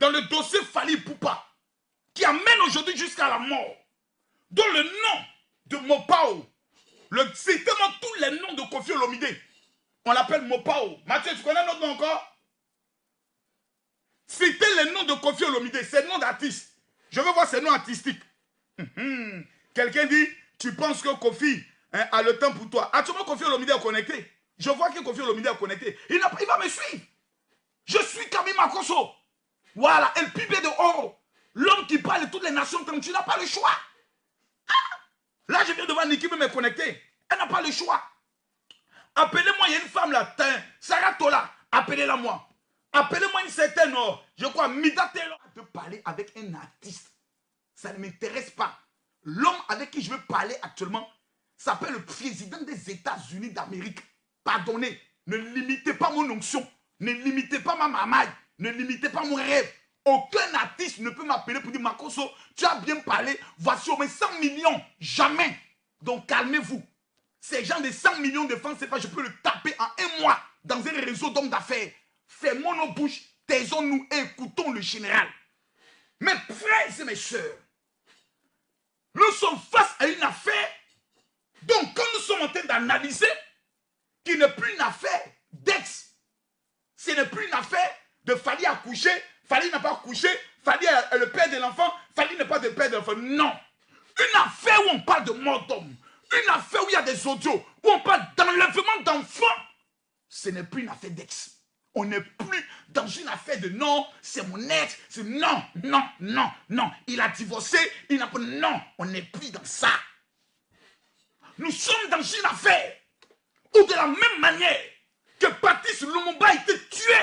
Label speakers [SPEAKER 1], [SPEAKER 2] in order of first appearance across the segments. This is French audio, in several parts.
[SPEAKER 1] dans le dossier Fally Ipupa, qui amène aujourd'hui jusqu'à la mort, dont le nom de Mopao, certainement tous les noms de Koffi Olomide, on l'appelle Mopao. Mathieu, tu connais notre nom encore? Citez les noms de Koffi Olomide, ces noms d'artistes. Je veux voir ces noms artistiques. Quelqu'un dit, tu penses que Koffi a le temps pour toi. Actuellement, Koffi Olomide est connecté. Je vois que Koffi Olomide est connecté. Il va me suivre. Je suis Kami Makosso. Voilà, El Pibe de Oro. L'homme qui parle de toutes les nations, tu n'as pas le choix. Là, je viens de voir Niki me connecter. Elle n'a pas le choix. Appelez-moi, il y a une femme là, Sarah Tola. Appelez-la moi. Appelez-moi une certaine, je crois, Mida Taylor. De parler avec un artiste, ça ne m'intéresse pas. L'homme avec qui je veux parler actuellement s'appelle le président des États-Unis d'Amérique. Pardonnez, ne limitez pas mon onction, ne limitez pas ma mamaille, ne limitez pas mon rêve. Aucun artiste ne peut m'appeler pour dire Makosso, tu as bien parlé, voici au moins 100 millions. Jamais. Donc calmez-vous. Ces gens de 100 millions de francs CFA, je peux le taper en un mois dans un réseau d'hommes d'affaires. Fermons nos bouches, taisons-nous et écoutons le général. Mes frères et mes sœurs, nous sommes face à une affaire. Donc, quand nous sommes en train d'analyser, qui n'est plus une affaire d'ex, ce n'est plus une affaire de Fally accoucher, Fally n'a pas accouché, Fally est le père de l'enfant, Fally n'est pas le père de l'enfant. Non. Une affaire où on parle de mort d'homme, une affaire où il y a des audios, où on parle d'enlèvement d'enfants, ce n'est plus une affaire d'ex. On n'est plus dans une affaire de non, c'est mon ex, c'est non, non, non, non. Il a divorcé, il n'a pas. Non, on n'est plus dans ça. Nous sommes dans une affaire où de la même manière que Patrice Lumumba a été tué,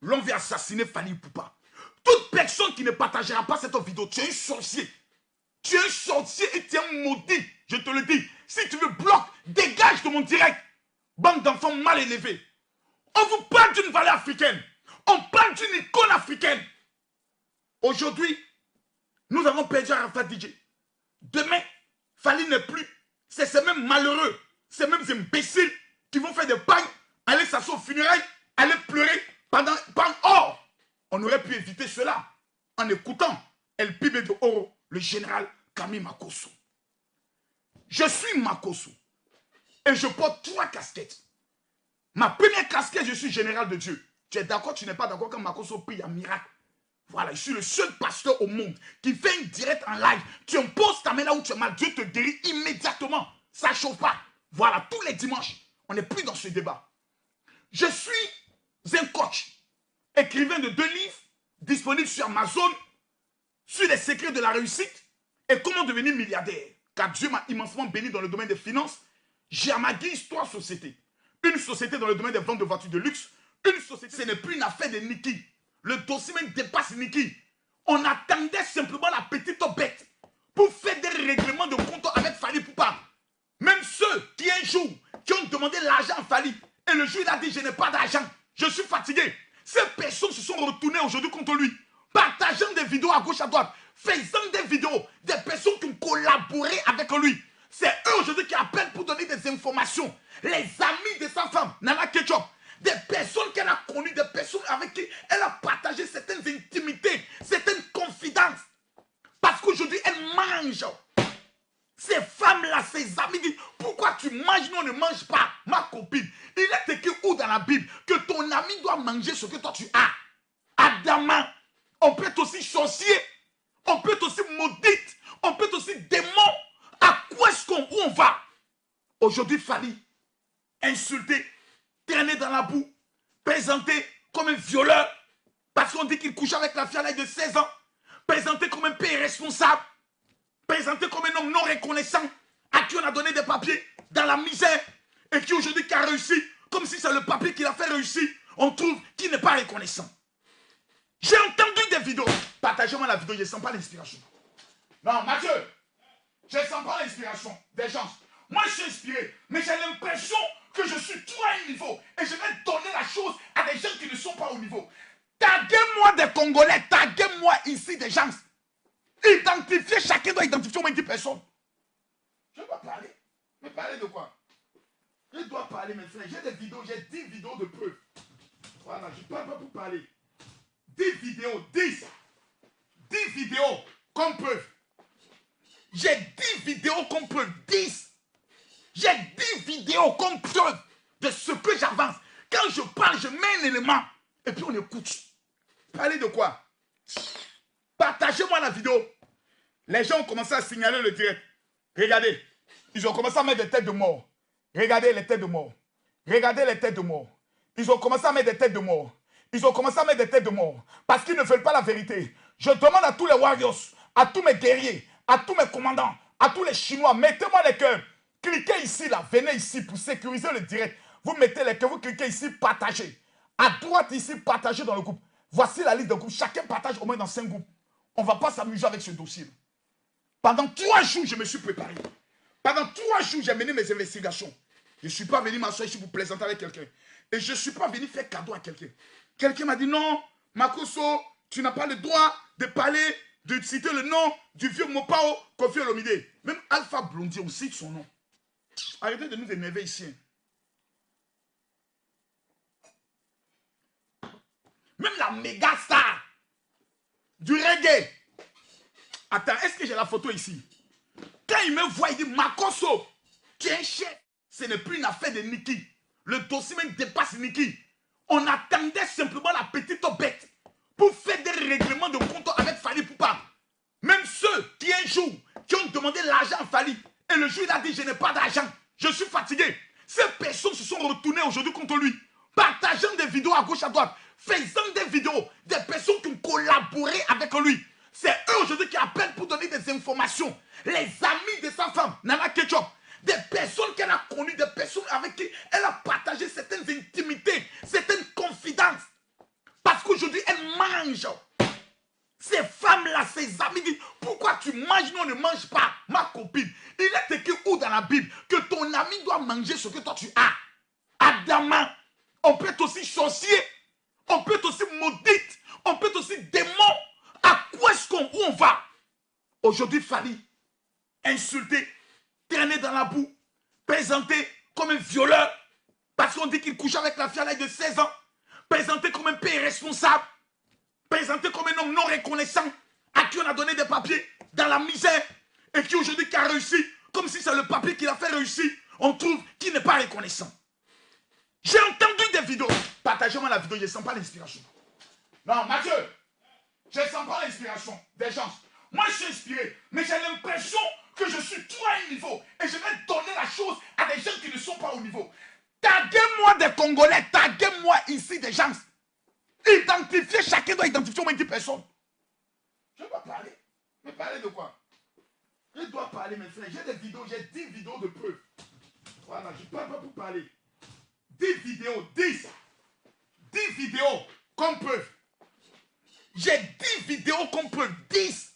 [SPEAKER 1] l'on veut assassiner Fally Ipupa. Toute personne qui ne partagera pas cette vidéo, tu es un sorcier. Tu es un sorcier et tu es un maudit, je te le dis. Si tu veux bloquer, dégage de mon direct. Bande d'enfants mal élevés. On vous parle d'une valeur africaine. On parle d'une icône africaine. Aujourd'hui, nous avons perdu Arafat DJ. Demain, Fally n'est plus. C'est ces mêmes malheureux, ces mêmes imbéciles qui vont faire des pagnes, aller s'asseoir aux funérailles, aller pleurer pendant. Or, on aurait pu éviter cela en écoutant El Pibe de Oro, le général Kami Makosso. Je suis Makosso et je porte 3 casquettes. Ma première casquette, je suis général de Dieu. Tu es d'accord, tu n'es pas d'accord quand Makosso prie un miracle. Voilà, je suis le seul pasteur au monde qui fait une direct en live. Tu imposes ta main là où tu es mal, Dieu te guérit immédiatement. Ça ne chauffe pas. Voilà, tous les dimanches, on n'est plus dans ce débat. Je suis un coach, écrivain de 2 livres, disponibles sur Amazon, sur les secrets de la réussite et comment devenir milliardaire. Car Dieu m'a immensément béni dans le domaine des finances. J'ai à ma guise 3 sociétés. Une société dans le domaine des ventes de voitures de luxe. Une société, ce n'est plus une affaire de Niki. Le dossier même dépasse Niki. On attendait simplement la petite bête pour faire des règlements de compte avec Fally Ipupa. Même ceux qui un jour, qui ont demandé l'argent à Fally, et le jour il a dit je n'ai pas d'argent, je suis fatigué. Ces personnes se sont retournées aujourd'hui contre lui, partageant des vidéos à gauche à droite, faisant des vidéos, des personnes qui ont collaboré avec lui. C'est eux aujourd'hui qui appellent pour donner des informations. Les amis de sa femme, Nana Ketchup, des personnes qu'elle a connues, des personnes avec qui elle a partagé certaines intimités, certaines confidences. Parce qu'aujourd'hui, elle mange. Ces femmes-là, ces amis disent, pourquoi tu manges, nous on ne mange pas, ma copine. Il est écrit où dans la Bible que ton ami doit manger ce que toi tu as. Adama, on peut être aussi sorcier, on peut être aussi maudite, on peut être aussi démon. À quoi est-ce où on va? Aujourd'hui, Fally, insulté, traîné dans la boue, présenté comme un violeur, parce qu'on dit qu'il couche avec la fille à l'âge de 16 ans, présenté comme un père irresponsable, présenté comme un homme non reconnaissant, à qui on a donné des papiers dans la misère, et qui aujourd'hui a réussi, comme si c'est le papier qui l'a fait réussir, on trouve qu'il n'est pas reconnaissant. J'ai entendu des vidéos. Partagez-moi la vidéo, je ne sens pas l'inspiration. Non, Mathieu, je ne sens pas l'inspiration des gens. Moi, je suis inspiré, mais j'ai l'impression que je suis trop à un niveau et je vais donner la chose à des gens qui ne sont pas au niveau. Taguez-moi des Congolais, taguez-moi ici des gens. Identifiez, chacun doit identifier au moins 10 personnes. Je dois parler. Mais parler de quoi? Je dois parler, mes frères. J'ai des vidéos, j'ai 10 vidéos de preuves. Voilà, je ne parle pas pour parler. 10 vidéos. vidéos, 10. 10 vidéos comme preuve. J'ai 10 vidéos comme preuve, 10. J'ai 10 vidéos comme preuve de ce que j'avance. Quand je parle, je mets un élément et puis on écoute. Parlez de quoi? Partagez-moi la vidéo. Les gens ont commencé à signaler le direct. Regardez, ils ont commencé à mettre des têtes de mort. Regardez les têtes de mort. Regardez les têtes de mort. Ils ont commencé à mettre des têtes de mort. Ils ont commencé à mettre des têtes de mort. Parce qu'ils ne veulent pas la vérité. Je demande à tous les warriors, à tous mes guerriers, à tous mes commandants, à tous les Chinois, mettez-moi les cœurs. Cliquez ici, là. Venez ici pour sécuriser le direct. Vous mettez les cœurs, vous cliquez ici, partagez. À droite ici, partagez dans le groupe. Voici la liste de groupes. Chacun partage au moins dans 5 groupes. On ne va pas s'amuser avec ce dossier. Pendant 3 jours, je me suis préparé. Pendant 3 jours, j'ai mené mes investigations. Je ne suis pas venu m'asseoir ici pour plaisanter avec quelqu'un. Et je ne suis pas venu faire cadeau à quelqu'un. Quelqu'un m'a dit non, Makosso, tu n'as pas le droit de parler, de citer le nom du vieux Mopao Kofi Olomide. Même Alpha Blondy, on cite son nom. Arrêtez de nous énerver ici. Même la méga star du reggae. Attends, est-ce que j'ai la photo ici? Quand il me voit, il dit Makosso, tu es un chef. Ce n'est plus une affaire de Niki. Le dossier même dépasse Niki. On attendait simplement la petite bête pour faire des règlements de compte avec Fally Ipupa. Même ceux qui un jour qui ont demandé l'argent à Fally et le jour il a dit je n'ai pas d'argent, je suis fatigué. Ces personnes se sont retournées aujourd'hui contre lui, partageant des vidéos à gauche à droite, faisant des vidéos, des personnes qui ont collaboré avec lui. C'est eux aujourd'hui qui appellent pour donner des informations. Les amis de sa femme, Nana Ketchup, des personnes qu'elle a connues, des personnes avec qui elle a partagé certaines intimités, certaines confidences. Parce qu'aujourd'hui, elle mange. Ces femmes-là, ces amis disent, pourquoi tu manges, nous on ne mange pas, ma copine. Il est écrit où dans la Bible que ton ami doit manger ce que toi tu as. Adama, on peut être aussi sorcier, on peut être aussi maudite, on peut être aussi démon. À quoi est-ce qu'on on va? Aujourd'hui, Fally, insulté, traîné dans la boue, présenté comme un violeur, parce qu'on dit qu'il couche avec la fille à l'âge de 16 ans, présenté comme un père responsable, présenté comme un homme non reconnaissant, à qui on a donné des papiers dans la misère, et qui aujourd'hui a réussi, comme si c'est le papier qui l'a fait réussir, on trouve qu'il n'est pas reconnaissant. J'ai entendu des vidéos. Partagez-moi la vidéo, je ne sens pas l'inspiration. Non, Mathieu, je ne sens pas l'inspiration des gens. Moi, je suis inspiré, mais j'ai l'impression que je suis trop à un niveau et je vais donner la chose à des gens qui ne sont pas au niveau. Taguez-moi des Congolais, taguez-moi ici des gens. Identifiez, chacun doit identifier au moins 10 personnes. Je dois parler. Mais parler de quoi? Je dois parler, mes frères. J'ai des vidéos, j'ai 10 vidéos de preuves. Voilà, je ne parle pas pour parler. 10 vidéos, 10. 10 vidéos comme preuve. J'ai 10 vidéos comme preuve, 10.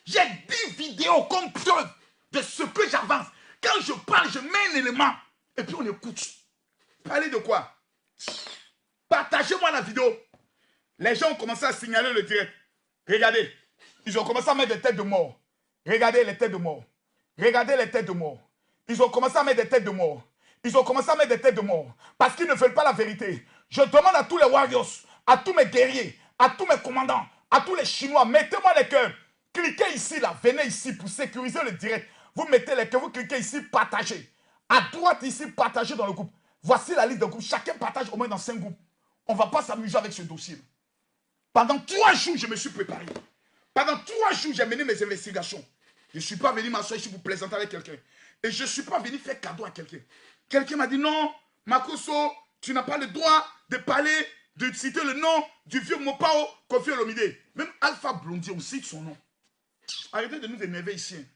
[SPEAKER 1] J'ai 10 vidéos comme preuve de ce que j'avance. Quand je parle, je mets un élément et puis on écoute. Parlez de quoi? Partagez-moi la vidéo. Les gens ont commencé à signaler le direct. Regardez, ils ont commencé à mettre des têtes de mort. Regardez les têtes de mort. Regardez les têtes de mort. Ils ont commencé à mettre des têtes de mort. Ils ont commencé à mettre des têtes de mort. Parce qu'ils ne veulent pas la vérité. Je demande à tous les warriors, à tous mes guerriers, à tous mes commandants, à tous les Chinois, mettez-moi les cœurs. Cliquez ici, là. Venez ici pour sécuriser le direct. Vous mettez les cœurs, vous cliquez ici, partagez. À droite ici, partagez dans le groupe. Voici la liste de groupes. Chacun partage au moins dans 5 groupes. On ne va pas s'amuser avec ce dossier. Pendant 3 jours, je me suis préparé. Pendant 3 jours, j'ai mené mes investigations. Je ne suis pas venu m'asseoir ici pour plaisanter avec quelqu'un. Et je ne suis pas venu faire cadeau à quelqu'un. Quelqu'un m'a dit non, Makosso, tu n'as pas le droit de parler, de citer le nom du vieux Mopao Kofi Olomide. Même Alpha Blondy, on cite son nom. Arrêtez de nous énerver ici.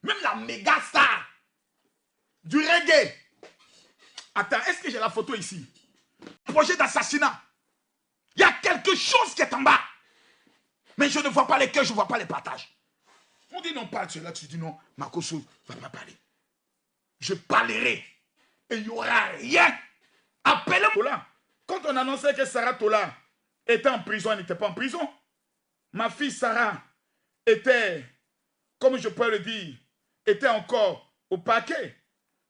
[SPEAKER 1] Même la méga star du reggae. Attends, est-ce que j'ai la photo ici? Projet d'assassinat. Il y a quelque chose qui est en bas. Mais je ne vois pas les cœurs, je ne vois pas les partages. On dit non, parle de cela, tu dis non, Makosso ne va pas parler. Je parlerai. Et il n'y aura rien. Appelez-moi. Quand on annonçait que Sarah Tola était en prison, elle n'était pas en prison. Ma fille Sarah était, comme je peux le dire, était encore au paquet.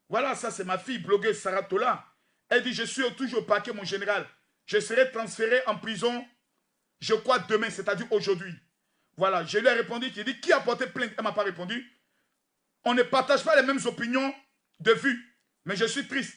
[SPEAKER 1] Voilà, ça c'est ma fille blogueuse Sarah Tola. Elle dit, je suis toujours au parquet, mon général. Je serai transféré en prison, je crois, demain, c'est-à-dire aujourd'hui. Voilà, je lui ai répondu, qui dit, qui a porté plainte? Elle ne m'a pas répondu. On ne partage pas les mêmes opinions de vue, mais je suis triste,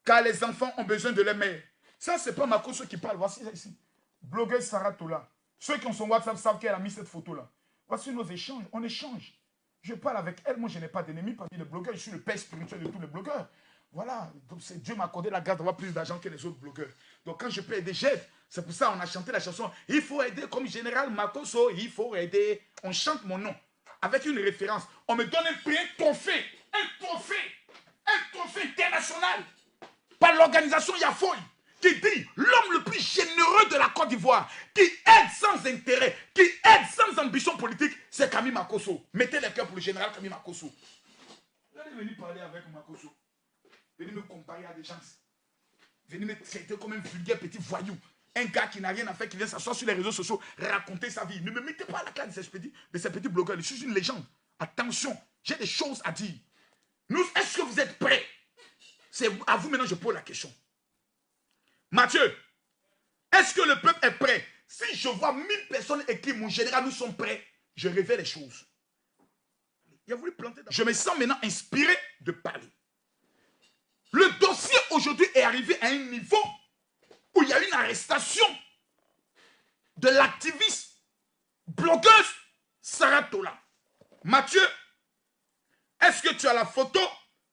[SPEAKER 1] car les enfants ont besoin de leur mère. Ça, ce n'est pas Makosso qui parle. Voici ici. Blogueuse Sarah Tola. Ceux qui ont son WhatsApp savent qu'elle a mis cette photo-là. Voici nos échanges. On échange. Je parle avec elle. Moi, je n'ai pas d'ennemis parmi les blogueurs. Je suis le père spirituel de tous les blogueurs. Voilà. Donc, Dieu m'a accordé la grâce d'avoir plus d'argent que les autres blogueurs. Donc, quand je peux aider, j'aide. C'est pour ça qu'on a chanté la chanson. Il faut aider comme général Makosso. Il faut aider. On chante mon nom. Avec une référence. On me donne un prix, un trophée. Un trophée international. Par l'organisation Yafoy, qui dit l'homme le plus généreux de la Côte d'Ivoire, qui aide sans intérêt, qui aide sans ambition politique, c'est Camille Makosso. Mettez les cœurs pour le général Camille Makosso. Vous allez venir parler avec Makosso. Venez me comparer à des gens. Venez me traiter comme un vulgaire petit voyou. Un gars qui n'a rien à faire, qui vient s'asseoir sur les réseaux sociaux, raconter sa vie. Ne me mettez pas à la classe de ces petits blogueurs. Je suis une légende. Attention, j'ai des choses à dire. Est-ce que vous êtes prêts? C'est à vous maintenant, je pose la question. Mathieu, est-ce que le peuple est prêt? Si je vois 1000 personnes écrire, mon général, nous sommes prêts, je révèle les choses. Il a voulu planter. Je me sens maintenant inspiré de parler. Le dossier aujourd'hui est arrivé à un niveau où il y a une arrestation de l'activiste blogueuse Sarah Tola. Mathieu, est-ce que tu as la photo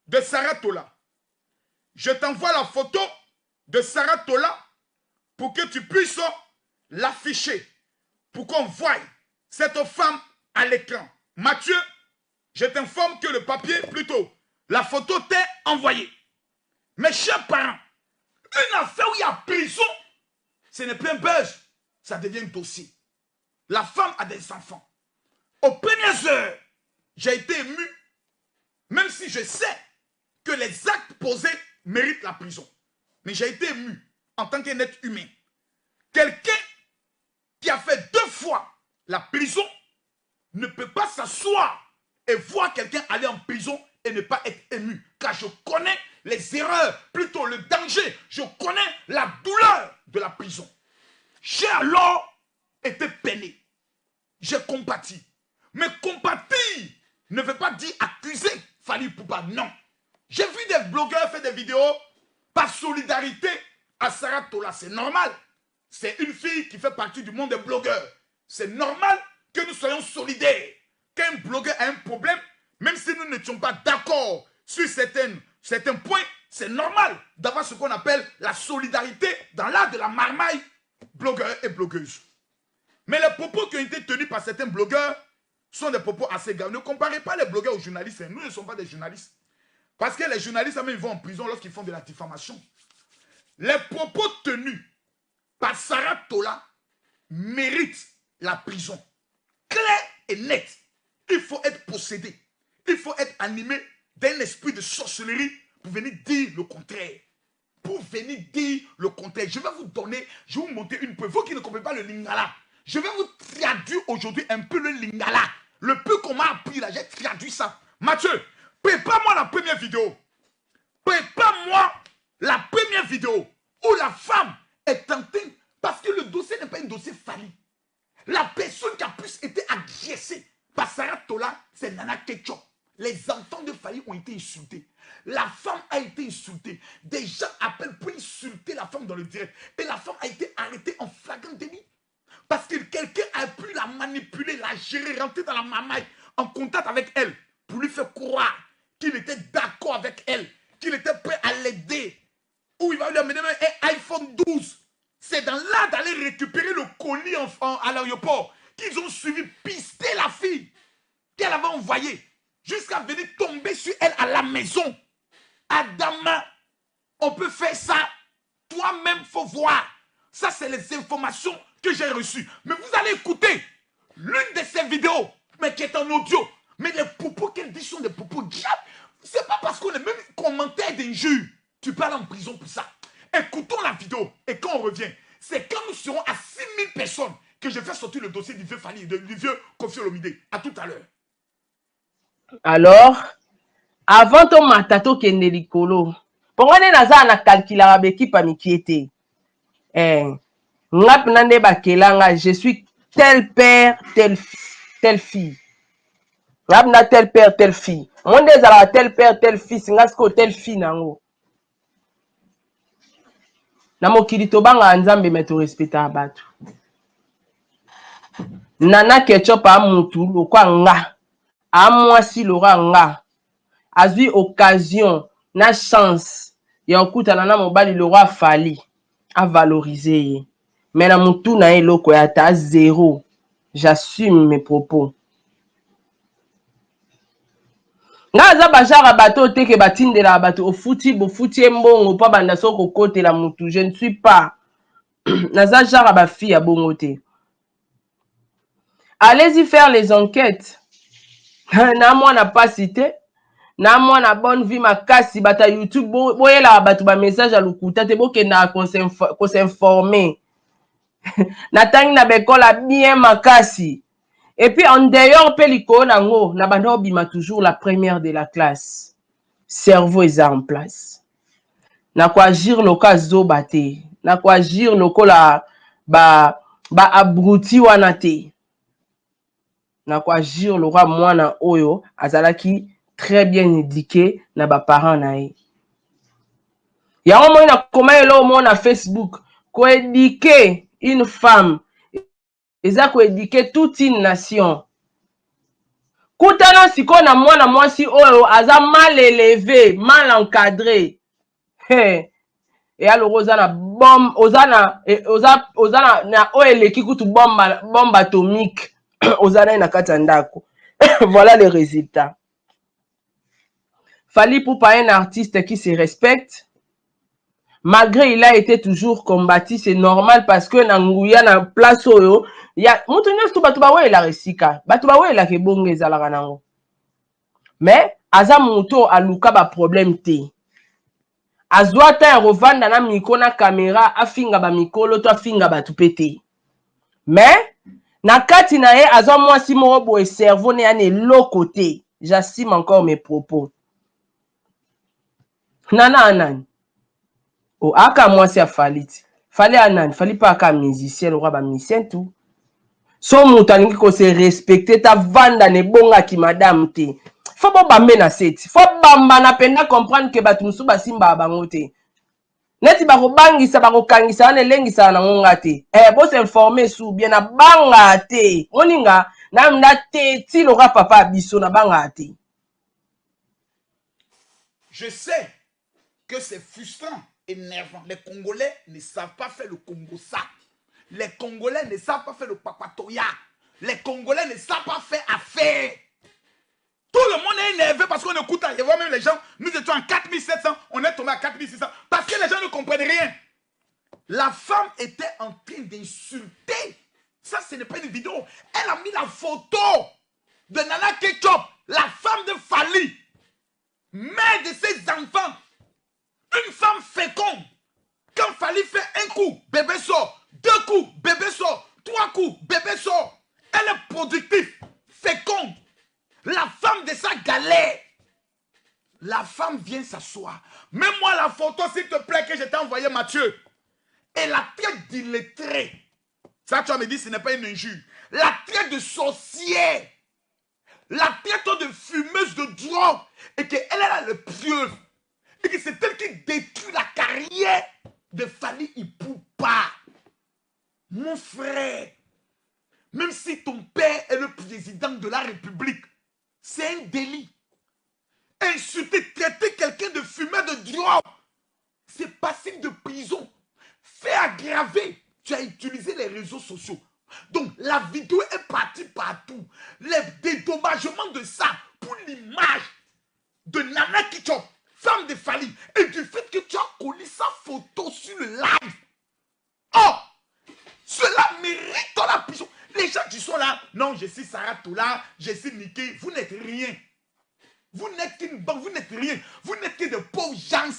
[SPEAKER 1] de Sarah Tola? Je t'envoie la photo de Sarah Tola pour que tu puisses l'afficher, pour qu'on voie cette femme à l'écran. Mathieu, je t'informe que le papier, plutôt, la photo t'est envoyée. Mes chers parents, une affaire où il y a prison, ce n'est plus un buzz, ça devient un dossier. La femme a des enfants. Aux premières heures, j'ai été ému, même si je sais que les actes posés méritent la prison. Mais j'ai été ému en tant qu'un être humain. Quelqu'un qui a fait 2 fois la prison ne peut pas s'asseoir et voir quelqu'un aller en prison et ne pas être ému. Car je connais les erreurs, plutôt le danger. Je connais la douleur de la prison. J'ai alors été peiné. J'ai compati. Mais compatir ne veut pas dire accuser Fally Ipupa. Non. J'ai vu des blogueurs faire des vidéos par solidarité à Sarah Tola. C'est normal. C'est une fille qui fait partie du monde des blogueurs. C'est normal que nous soyons solidaires. Qu'un blogueur a un problème, même si nous n'étions pas d'accord sur certains points, c'est normal d'avoir ce qu'on appelle la solidarité dans l'art de la marmaille, blogueurs et blogueuses. Mais les propos qui ont été tenus par certains blogueurs sont des propos assez graves. Ne comparez pas les blogueurs aux journalistes. Nous ne sommes pas des journalistes. Parce que les journalistes, même, ils vont en prison lorsqu'ils font de la diffamation. Les propos tenus par Sarah Tola méritent la prison. Clair et net. Il faut être possédé. Il faut être animé d'un esprit de sorcellerie pour venir dire le contraire. Pour venir dire le contraire. Je vais vous donner, je vais vous montrer une preuve. Vous qui ne comprenez pas le lingala, je vais vous traduire aujourd'hui un peu le lingala. Le peu qu'on m'a appris là, j'ai traduit ça. Mathieu, prépare-moi la première vidéo. Prépare-moi la première vidéo où la femme est tentée, parce que le dossier n'est pas un dossier Fally. La personne qui a plus été agressée par Sarah Tola, c'est Nana Ketchup. Les enfants de Fally ont été insultés. La femme a été insultée. Des gens appellent pour insulter la femme dans le direct. Et la femme a été arrêtée en flagrant délit. Parce que quelqu'un a pu la manipuler, la gérer, rentrer dans la mamaille, en contact avec elle, pour lui faire croire qu'il était d'accord avec elle, qu'il était prêt à l'aider. Ou il va lui amener un iPhone 12. C'est dans là d'aller récupérer le colis à l'aéroport qu'ils ont suivi pister la fille qu'elle avait envoyée jusqu'à venir tomber sur elle à la maison. Adama, on peut faire ça. Toi-même, il faut voir. Ça, c'est les informations que j'ai reçues. Mais vous allez écouter l'une de ces vidéos, mais qui est en audio. Mais les propos qu'elle dit sont des propos diables. C'est pas parce qu'on est même commentaire d'injures. Tu parles en prison pour ça. Écoutons la vidéo. Et quand on revient, c'est quand nous serons à 6000 personnes que je vais sortir le dossier du vieux Fally, du vieux Koffi Olomide. À tout à l'heure.
[SPEAKER 2] Alors, avant ton matato kenelikolo, Pongane naza na calculer l'équipe amikiete. Ngap nande bakelanga, je suis tel père, tel fils, telle fille. Ngap na tel père, telle fille. Monde ezala tel père, tel fils, ngasko tel fille nango. Na mokili tobanga nzambe me to respecta batu. Nana Ketchup a mutu lokwa nga. A mwasi lora nga. Azui occasion na chance ya okutana na mobali lora fali a valoriser. Mais na mutu na eloko ya ta zéro. J'assume mes propos. Nga za bajara bato teke batindela bato ofuti bofuti mbongo pa banda soko kote la mutu. Je ne suis pas. Naza jara ba fille ya bongo te. Allez-y faire les enquêtes. Na mwana pas cité. Na mwana bonne vie makasi bata YouTube boyela batu ba message à lukuta te bokenda ko s'informer. Na tangi na bekola bien makasi. Et puis en dehors pe liko nango na bando bima toujours la première de la classe. Cerveau est en place. Na ko agir loka zobate. Na ko agir lokola ba abruti wana te. Na ko agir le roi mwana oyo azalaki très bien éduqué na ba parents na ye. Ya omo na koma elo mo na Facebook ko éduquer une femme eza ko éduquer toute une nation. Kutana siko na mwana mwasi oyo aza mal élevé, mal encadré. Hey. Et alors ozana bombe ozana na oeleki kutu bombe atomique. Ozana na katandako. Voilà les résultats. Fally Ipupa est un artiste qui se respecte. Malgré il a été toujours combattu, c'est normal parce que Nanguya na place oyo, ya mutu nyonso batu bawe la resika. Batu bawe la ke bonge ezalaka nango. Mais aza mutu aluka ba problème te. Azwa ta revanda na miko na caméra afinga ba mikolo to afinga batu pete. Mais na kati na ye azwa mwasi moko boye cerveau ne ane lokote. J'assume encore mes propos. Nana anani. O aka mwasi ya Faliti. Fali anani. Fali pa aka musicien. Le roi ba musicien tout. So mutalingi ko se respecter ta vanda ne bonga ki madame te. Faut pas bambe na seti. Faut bamba na penda comprendre que batu musu basimba bango te. Neti bako bangisa bako kangisa ane lengisa na ngonga te. Bo se informer sou bien na banga te. Oninga na mna te ti le roi papa biso na banga te.
[SPEAKER 1] Je sais que c'est frustrant, énervant. Les Congolais ne savent pas faire le Congo ça. Les Congolais ne savent pas faire le papatoya. Les Congolais ne savent pas faire affaire. Tout le monde est énervé parce qu'on écoute. Je vois même les gens, nous étions en 4700, on est tombé à 4600. Parce que les gens ne comprennent rien. La femme était en train d'insulter. Ça, ce n'est pas une vidéo. Elle a mis la photo de Nana Ketchup, la femme de Fally. Mère de ses enfants, une femme féconde. Quand Fally fait un coup, bébé sort. 2 coups, bébé sort. 3 coups, bébé sort. Elle est productive, féconde. La femme de sa galère. La femme vient s'asseoir. Mets-moi la photo, s'il te plaît, que je t'ai envoyé, Mathieu. Et la traite d'illettré. Ça, tu vas me dire, ce n'est pas une injure. La traite de sorcière. La traite de fumeuse de drogue. Et qu'elle est le preuve. Et que c'est elle qui détruit la carrière de Fally Ipupa. Mon frère, même si ton père est le président de la République, c'est un délit. Insulter, traiter quelqu'un de fumeur de drogue, c'est passible de prison. Fait aggraver. Tu as utilisé les réseaux sociaux. Donc, la vidéo est partie partout. Les dédommagements de ça pour l'image de Nana Ketchup, femme de Fally, et du fait que tu as collé sa photo sur le live. Oh, cela mérite la prison. Les gens qui sont là, non, je suis Sarah Toula, je suis Niké, vous n'êtes rien. Vous n'êtes qu'une banque, vous n'êtes rien. Vous n'êtes que de pauvres gens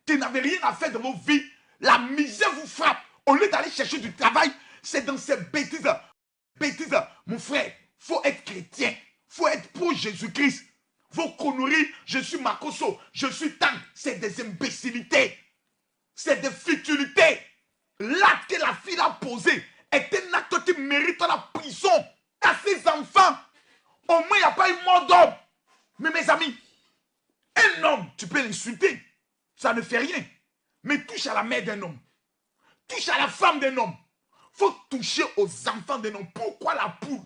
[SPEAKER 1] qui n'avaient rien à faire de vos vies. La misère vous frappe. Au lieu d'aller chercher du travail, c'est dans ces bêtises. Bêtises, mon frère, il faut être chrétien. Il faut être pour Jésus-Christ. vos conneries, je suis Makoso, je suis Tang, c'est des imbécilités. C'est des futilités. L'acte que la fille a posé est un acte qui mérite la prison. À ses enfants, au moins il n'y a pas une mort d'homme. Mais mes amis, un homme, tu peux l'insulter, ça ne fait rien. Mais touche à la mère d'un homme, touche à la femme d'un homme. Il faut toucher aux enfants d'un homme. Pourquoi la poule?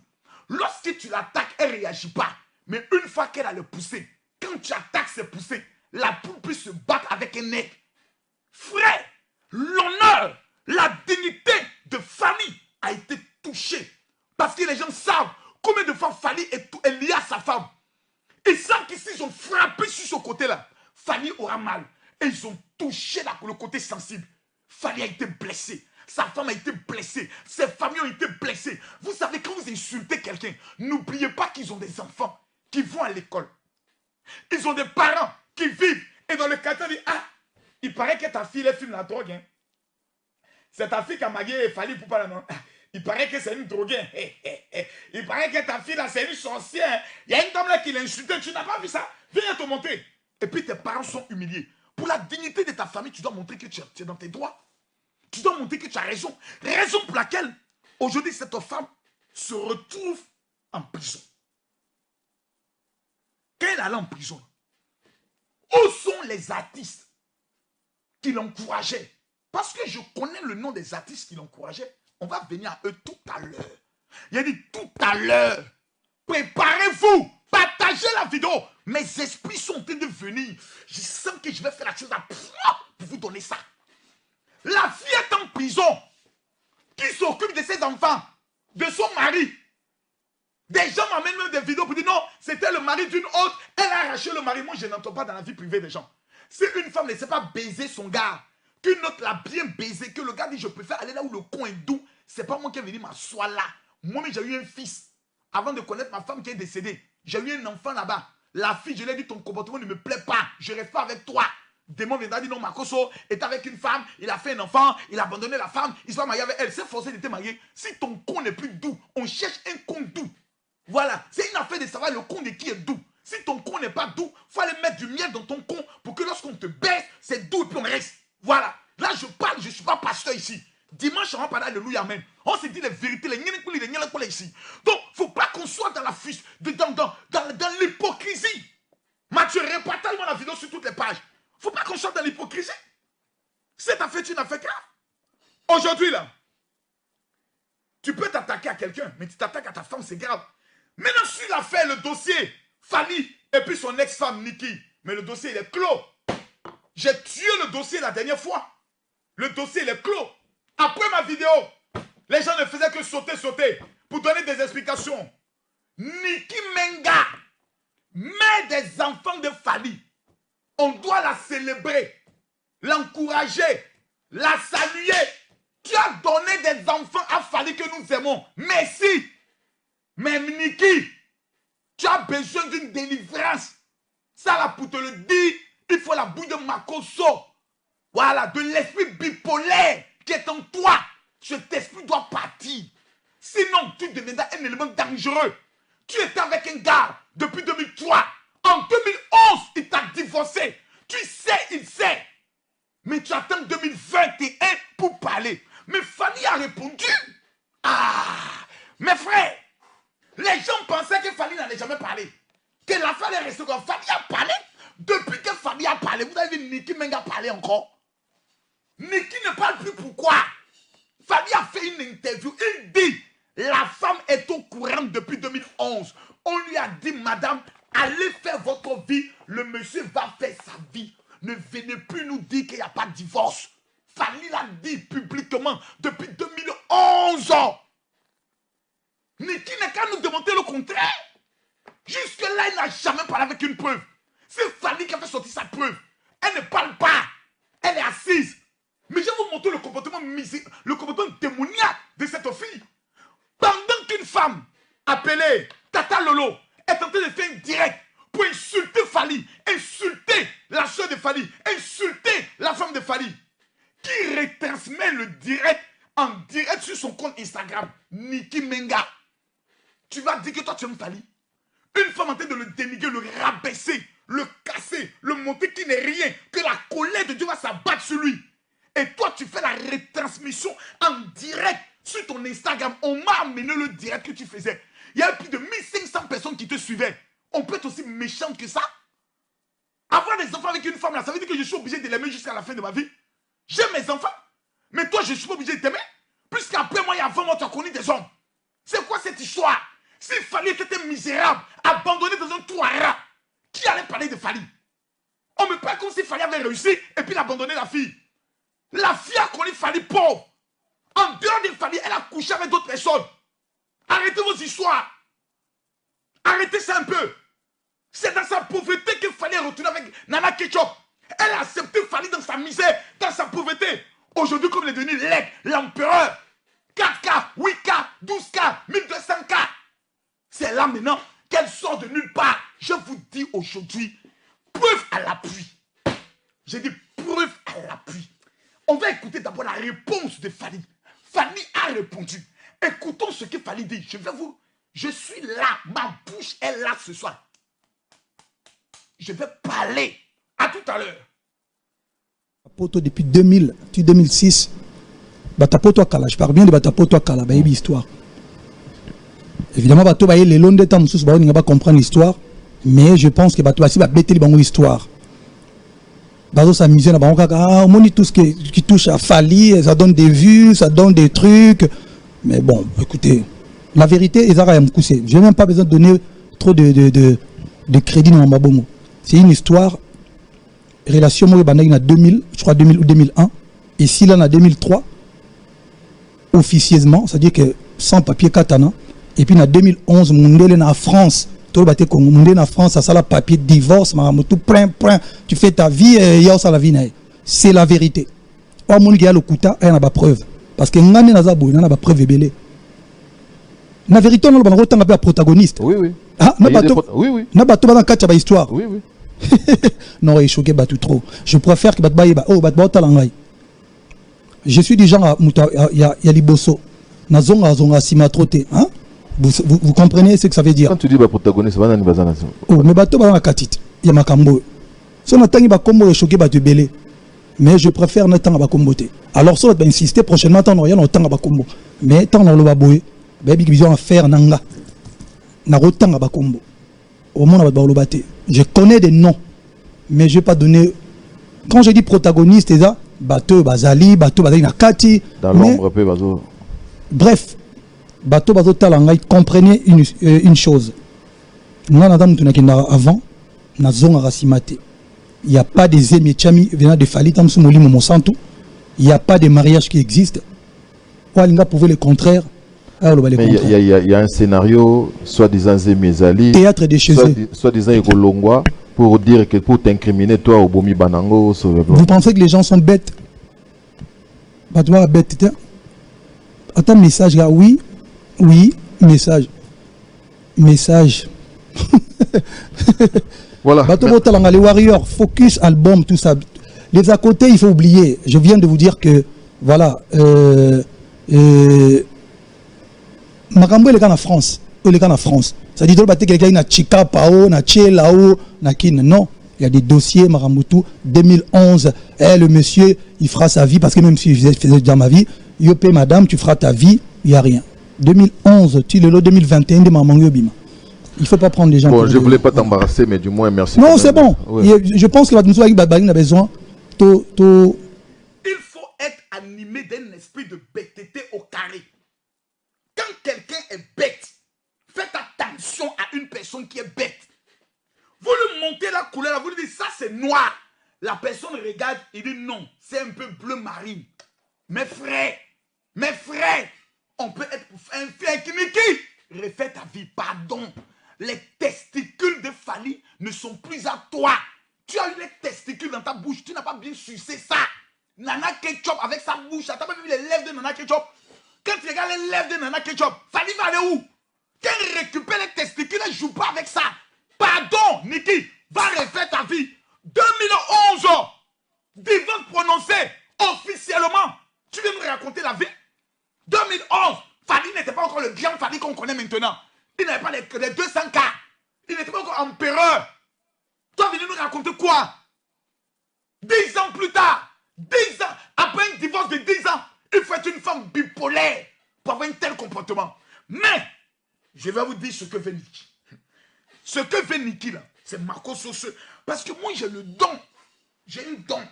[SPEAKER 1] Lorsque tu l'attaques, elle ne réagit pas. Mais une fois qu'elle a le poussé, quand tu attaques ses poussées, la poule peut se battre avec un aigle. Frère, l'honneur, la dignité de Fanny a été touchée. Parce que les gens savent combien de fois Fanny est liée à sa femme. Ils savent qu'ici, ils ont frappé sur ce côté-là. Fanny aura mal. Et ils ont touché le côté sensible. Fanny a été blessée. Sa femme a été blessée. Ses familles ont été blessées. Vous savez, quand vous insultez quelqu'un, n'oubliez pas qu'ils ont des enfants qui vont à l'école. Ils ont des parents qui vivent. Et dans le quartier, on dit, ah, il paraît que ta fille, elle fume la drogue. Hein. C'est ta fille qui a marié Fanny pour pas la non. Il paraît que c'est une droguée. Il paraît que ta fille là, c'est une sorcière. Il y a une dame là qui l'a insulté. Tu n'as pas vu ça? Viens te montrer. Et puis tes parents sont humiliés. Pour la dignité de ta famille, tu dois montrer que tu es dans tes droits. Tu dois montrer que tu as raison. Raison pour laquelle, aujourd'hui, cette femme se retrouve en prison. Quand elle allait en prison, où sont les artistes qui l'encourageaient? Parce que je connais le nom des artistes qui l'encourageaient. On va venir à eux tout à l'heure. Il a dit tout à l'heure. Préparez-vous. Partagez la vidéo. Mes esprits sont en train de venir. Je sens que je vais faire la chose pour vous donner ça. La fille est en prison. Qui s'occupe de ses enfants, de son mari. Des gens m'amènent même des vidéos pour dire non, c'était le mari d'une autre. Elle a arraché le mari. Moi, je n'entends pas dans la vie privée des gens. Si une femme ne sait pas baiser son gars, qu'une autre l'a bien baisé, que le gars dit je préfère aller là où le con est doux, c'est pas moi qui est venu m'asseoir là. Moi-même, j'ai eu un fils. Avant de connaître ma femme qui est décédée, j'ai eu un enfant là-bas. La fille, je lui ai dit ton comportement ne me plaît pas. Je reste pas avec toi. Démon viendra dire non, Makoso est avec une femme, il a fait un enfant, il a abandonné la femme, il s'est marié avec elle, c'est forcé de te marier. Si ton con n'est plus doux, on cherche un con doux. Voilà, c'est une affaire de savoir le con de qui est doux. Si ton con n'est pas doux, il faut aller mettre du miel dans ton con pour que lorsqu'on te baisse, c'est doux et puis on reste. Voilà, là je parle, je ne suis pas pasteur ici. Dimanche, on va parler, alléluia, amen. On se dit les vérités, les ici. Donc, il ne faut pas qu'on soit dans la fuite, dans l'hypocrisie. Mathieu, repartage-moi la vidéo sur toutes les pages. Il ne faut pas qu'on soit dans l'hypocrisie. Cette affaire, tu n'as fait grave. Aujourd'hui, là, tu peux t'attaquer à quelqu'un, mais tu t'attaques à ta femme, c'est grave. Maintenant, sur l'affaire, le dossier, Fanny et puis son ex-femme, Nikki, mais le dossier, il est clos. J'ai tué le dossier la dernière fois. Le dossier, il est clos. Après ma vidéo, les gens ne faisaient que sauter pour donner des explications. Nikki Menga, mère des enfants de Fanny, on doit la célébrer, l'encourager, la saluer. Tu as donné des enfants à Fanny que nous aimons. Merci. Mais Nikki, tu as besoin d'une délivrance. Ça là, pour te le dire, il faut la bouille de Makoso. Voilà, de l'esprit bipolaire qui est en toi. Cet esprit doit partir. Sinon, tu deviendras un élément dangereux. Tu étais avec un gars depuis 2003. En 2011, il t'a divorcé. Tu sais, il sait. Mais tu attends 2021 pour parler. Mais Fanny a répondu. Ah, mes frères, les gens pensaient que Fanny n'allait jamais parler. Que l'affaire est restée comme Fanny a parlé. Depuis que Fanny a parlé, vous avez vu Nikki Menga parler encore. Nikki ne parle plus, pourquoi? Fanny a fait une interview. Il dit, la femme est au courant depuis 2011. On lui a dit, madame, allez faire votre vie. Le monsieur va faire sa vie. Ne venez plus nous dire qu'il n'y a pas de divorce. Fanny l'a dit publiquement depuis 2011. Nikki n'est qu'à nous demander le contraire. Jusque-là, il n'a jamais parlé avec une preuve. C'est Fanny qui a fait sortir sa preuve. Elle ne parle pas. Elle est assise. Mais je vais vous montrer le comportement démoniaque de cette fille. Pendant qu'une femme appelée Tata Lolo est en train de faire un direct pour insulter Fanny, insulter la soeur de Fanny, insulter la femme de Fanny, qui retransmet le direct en direct sur son compte Instagram, Nikki Menga. Tu vas dire que toi tu aimes Fanny. Une femme en train de le dénigrer, le rabaisser, le casser, le montrer qu'il n'est rien, que la colère de Dieu va s'abattre sur lui. Et toi, tu fais la retransmission en direct sur ton Instagram. On m'a amené le direct que tu faisais. Il y a plus de 1500 personnes qui te suivaient. On peut être aussi méchant que ça. Avoir des enfants avec une femme, là, ça veut dire que je suis obligé de l'aimer jusqu'à la fin de ma vie. J'ai mes enfants. Mais toi, je ne suis pas obligé de t'aimer. Puisqu'après moi et avant moi, tu as connu des hommes. C'est quoi cette histoire? S'il fallait que tu étais misérable, abandonné dans un trou à rat, qui allait parler de Fally? On me parle comme si Fally avait réussi et puis il a abandonné la fille. La fille a connu Fally pauvre. En dehors de Fally, elle a couché avec d'autres personnes. Arrêtez vos histoires. Arrêtez ça un peu. C'est dans sa pauvreté qu'il fallait retourner avec Nana Ketchup. Elle a accepté Fally dans sa misère, dans sa pauvreté. Aujourd'hui, comme il est devenu l'empereur, 4K, 8K, 12K, 1200K. C'est là maintenant qu'elle sort de nulle part. Je vous dis aujourd'hui, preuve à l'appui. J'ai dit preuve à l'appui. On va écouter d'abord la réponse de Fally. Fally a répondu. Écoutons ce que Fally dit. Je suis là, ma bouche est là ce soir. Je vais parler. À tout à l'heure.
[SPEAKER 3] Poto depuis 2006, Batapoto Kala, je parle bien de Batapoto Kala, bah histoire. Évidemment, Bato va y les longs de temps, on ne va pas comprendre l'histoire, mais je pense que Bato va bêter les histoire. Bato s'amuser là, on monite tout ce qui touche à Fally, ça donne des vues, ça donne des trucs, mais bon, écoutez, la vérité, je n'ai même pas besoin de donner trop de crédit dans ma bongo. C'est une histoire. Relation moi en 2000, je crois 2000 ou 2001, et si là en 2003, officieusement, c'est-à-dire que sans papier katana, et puis en 2011, mon en France, tout le bateau en France, ça la papier divorce, tout plein, tu fais ta vie, et il y a aussi la vie. C'est la vérité. Or mon gars le kuta, il y a pas preuve, parce que ngane na zabou, il y a pas preuve belé. La vérité on va autant appeler protagoniste.
[SPEAKER 4] Oui oui.
[SPEAKER 3] Ah, na bateau.
[SPEAKER 4] Oui oui.
[SPEAKER 3] Na bateau dans quatre histoire.
[SPEAKER 4] Oui oui.
[SPEAKER 3] Non, il choqué Batou trop. Je préfère que Batou je suis du genre il y a Liboso. Nazonga Simatrote. Hein? Vous comprenez ce que ça veut dire?
[SPEAKER 4] Quand tu dis protagoniste, c'est pas
[SPEAKER 3] oh, mais Batou va katit. Il y a Makambo. Si on attend qu'il combo choqué Batou belé. Mais je préfère ne temps combo. Alors ça va insister prochainement tant rien autant à combo. Mais tant dans le baboy, baby qui besoin faire nanga. Na autant à combo. Au moins on va battre. Je connais des noms, mais je ne vais pas donner. Quand je dis protagoniste, c'est ça, Bateau Bazali, Bateau Bazali Nakati.
[SPEAKER 4] Dans l'ombre, peu Bazo.
[SPEAKER 3] Bref, Bateau Bazo Talanga, comprenez une chose. Nous, avant, nous avons rasimate. Il n'y a pas des émietchami venant de Fally Tamsoumoli Momosanto. Il n'y a pas de mariage qui existe. Walinga pouvait le contraire.
[SPEAKER 4] Mais il y a un scénario, soi-disant Zémezali,
[SPEAKER 3] théâtre de chez eux.
[SPEAKER 4] Soi-disant Ekolongwa, pour dire que pour t'incriminer, toi, au Bomi Banango.
[SPEAKER 3] Vous pensez que les gens sont bêtes? Bah, tu vois, bête. Attends, message là, oui, message.
[SPEAKER 4] Voilà.
[SPEAKER 3] Les Warriors, Focus, album, tout ça. Les à côté, il faut oublier. Je viens de vous dire que, voilà, Makambo les gars en France, ça dit que quelqu'un na Chika Pao, na Tchelao, na Kin. Non, il y a des dossiers Maramoutou 2011. Le monsieur, il fera sa vie parce que même si je faisais déjà ma vie, yopé madame, tu feras ta vie, il y a rien. 2011, tu le lot 2021 de maman yobima. Il faut pas prendre les gens.
[SPEAKER 4] Bon, je voulais pas t'embarrasser, mais du moins merci.
[SPEAKER 3] Non, c'est bon. Ouais. Je pense que Badmoussou Babagin a besoin.
[SPEAKER 1] Il faut être animé d'un esprit de bêteté au carré. Quand quelqu'un est bête, faites attention à une personne qui est bête. Vous lui montez la couleur, vous lui dites ça c'est noir. La personne regarde, il dit non, c'est un peu bleu marine. Mes frères, on peut être un frère qui refais ta vie, pardon. Les testicules de Fally ne sont plus à toi. Tu as eu les testicules dans ta bouche, tu n'as pas bien sucé ça. Nana Ketchup avec sa bouche, tu n'as pas vu les lèvres de Nana Ketchup. Quand tu regardes les lèvres de Nana Ketchup, Fally va aller où? Quand il récupère les testicules, ne joue pas avec ça. Pardon, Niki, va refaire ta vie. 2011, divorce prononcé officiellement. Tu viens me raconter la vie? 2011, Fally n'était pas encore le grand Fally qu'on connaît maintenant. Il n'avait pas les 200K. Il n'était pas encore empereur. Toi, venez nous raconter quoi? 10 ans plus tard, 10 ans, après un divorce de 10 ans, il faut être une femme bipolaire pour avoir un tel comportement. Mais, je vais vous dire ce que veut Niki. Ce que veut Niki, là, c'est Marco Soso. Parce que moi, j'ai le don. J'ai un don.